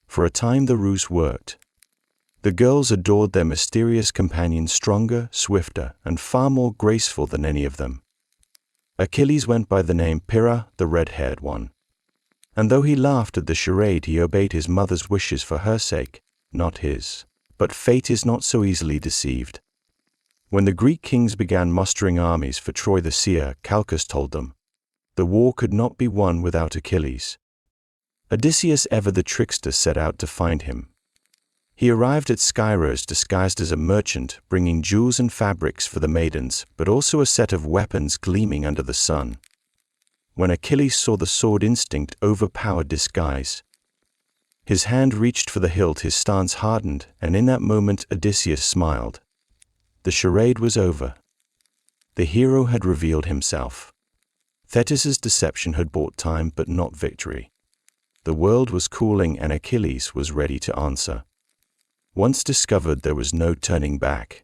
For a time the ruse worked. The girls adored their mysterious companion, stronger, swifter, and far more graceful than any of them. Achilles went by the name Pyrrha, the red-haired one. And though he laughed at the charade, he obeyed his mother's wishes for her sake, not his. But fate is not so easily deceived. When the Greek kings began mustering armies for Troy the seer, Calchas told them, the war could not be won without Achilles. Odysseus, ever the trickster, set out to find him. He arrived at Skyros disguised as a merchant, bringing jewels and fabrics for the maidens, but also a set of weapons gleaming under the sun. When Achilles saw the sword, instinct overpowered disguise. His hand reached for the hilt, his stance hardened, and in that moment Odysseus smiled. The charade was over. The hero had revealed himself. Thetis's deception had bought time but not victory. The world was cooling and Achilles was ready to answer. Once discovered, there was no turning back.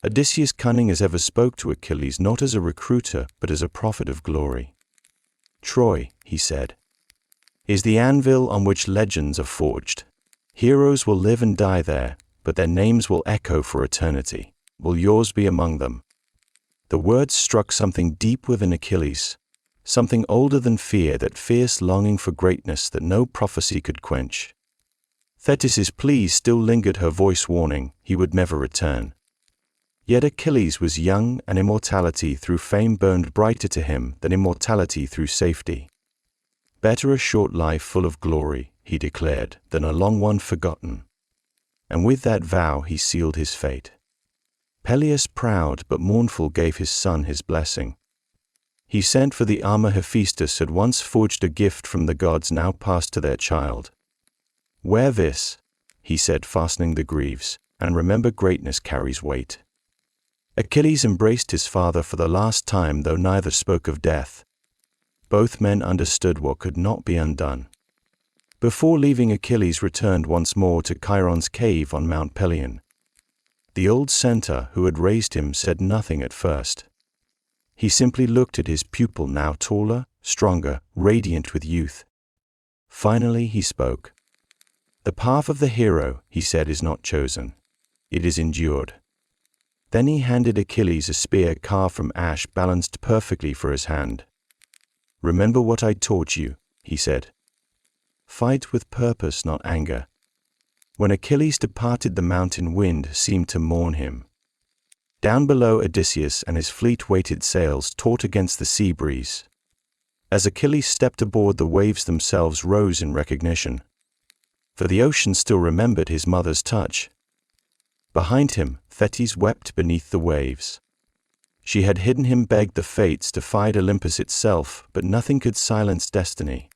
Odysseus' cunning as ever spoke to Achilles not as a recruiter but as a prophet of glory. Troy, he said, is the anvil on which legends are forged. Heroes will live and die there, but their names will echo for eternity. Will yours be among them? The words struck something deep within Achilles, something older than fear, that fierce longing for greatness that no prophecy could quench. Thetis's pleas still lingered, her voice warning he would never return. Yet Achilles was young, and immortality through fame burned brighter to him than immortality through safety. Better a short life full of glory, he declared, than a long one forgotten. And with that vow he sealed his fate. Peleus, proud but mournful, gave his son his blessing. He sent for the armor Hephaestus had once forged, a gift from the gods now passed to their child. Wear this, he said, fastening the greaves, and remember greatness carries weight. Achilles embraced his father for the last time, though neither spoke of death. Both men understood what could not be undone. Before leaving, Achilles returned once more to Chiron's cave on Mount Pelion. The old centaur who had raised him said nothing at first. He simply looked at his pupil, now taller, stronger, radiant with youth. Finally he spoke. The path of the hero, he said, is not chosen. It is endured. Then he handed Achilles a spear carved from ash, balanced perfectly for his hand. Remember what I taught you, he said. Fight with purpose, not anger. When Achilles departed, the mountain wind seemed to mourn him. Down below, Odysseus and his fleet-weighted sails taut against the sea breeze. As Achilles stepped aboard, the waves themselves rose in recognition. For the ocean still remembered his mother's touch. Behind him, Thetis wept beneath the waves. She had hidden him, begged the fates, defied Olympus itself, but nothing could silence destiny.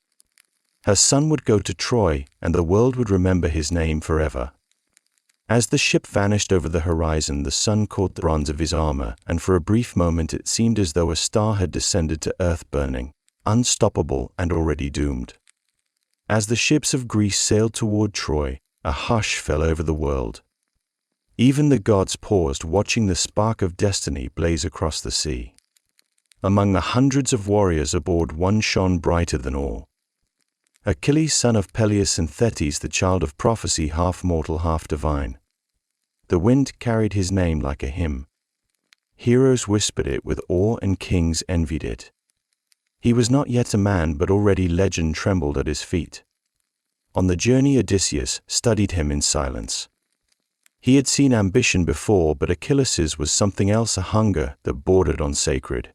Her son would go to Troy, and the world would remember his name forever. As the ship vanished over the horizon, the sun caught the bronze of his armor, and for a brief moment it seemed as though a star had descended to earth, burning, unstoppable and already doomed. As the ships of Greece sailed toward Troy, a hush fell over the world. Even the gods paused, watching the spark of destiny blaze across the sea. Among the hundreds of warriors aboard, one shone brighter than all. Achilles, son of Peleus and Thetis, the child of prophecy, half mortal, half divine. The wind carried his name like a hymn. Heroes whispered it with awe and kings envied it. He was not yet a man, but already legend trembled at his feet. On the journey, Odysseus studied him in silence. He had seen ambition before, but Achilles's was something else, a hunger that bordered on sacred.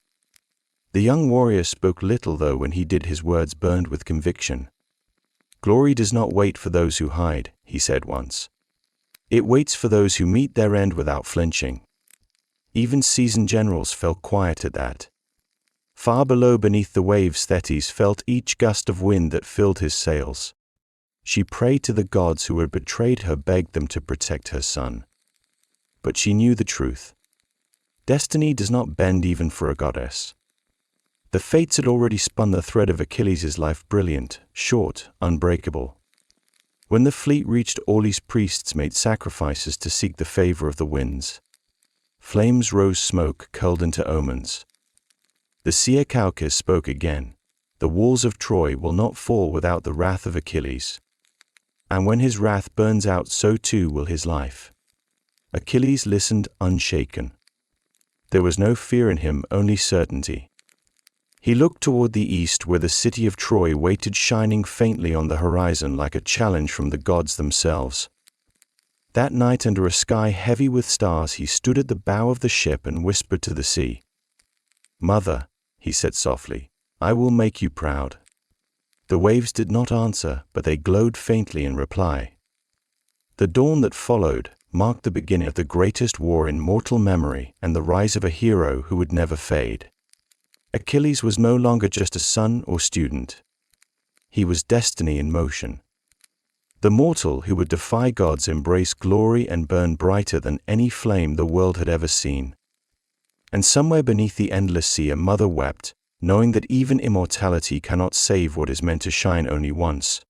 The young warrior spoke little, though when he did his words burned with conviction. Glory does not wait for those who hide, he said once. It waits for those who meet their end without flinching. Even seasoned generals fell quiet at that. Far below beneath the waves Thetis felt each gust of wind that filled his sails. She prayed to the gods who had betrayed her, begged them to protect her son. But she knew the truth. Destiny does not bend even for a goddess. The fates had already spun the thread of Achilles' life brilliant, short, unbreakable. When the fleet reached Orly's, priests made sacrifices to seek the favor of the winds. Flames rose, smoke curled into omens. The seer Calchas spoke again. The walls of Troy will not fall without the wrath of Achilles. And when his wrath burns out, so too will his life. Achilles listened unshaken. There was no fear in him, only certainty. He looked toward the east, where the city of Troy waited, shining faintly on the horizon like a challenge from the gods themselves. That night, under a sky heavy with stars, he stood at the bow of the ship and whispered to the sea. "Mother," he said softly, "I will make you proud." The waves did not answer, but they glowed faintly in reply. The dawn that followed marked the beginning of the greatest war in mortal memory and the rise of a hero who would never fade. Achilles was no longer just a son or student. He was destiny in motion. The mortal who would defy gods, embrace glory, and burn brighter than any flame the world had ever seen. And somewhere beneath the endless sea a mother wept, knowing that even immortality cannot save what is meant to shine only once.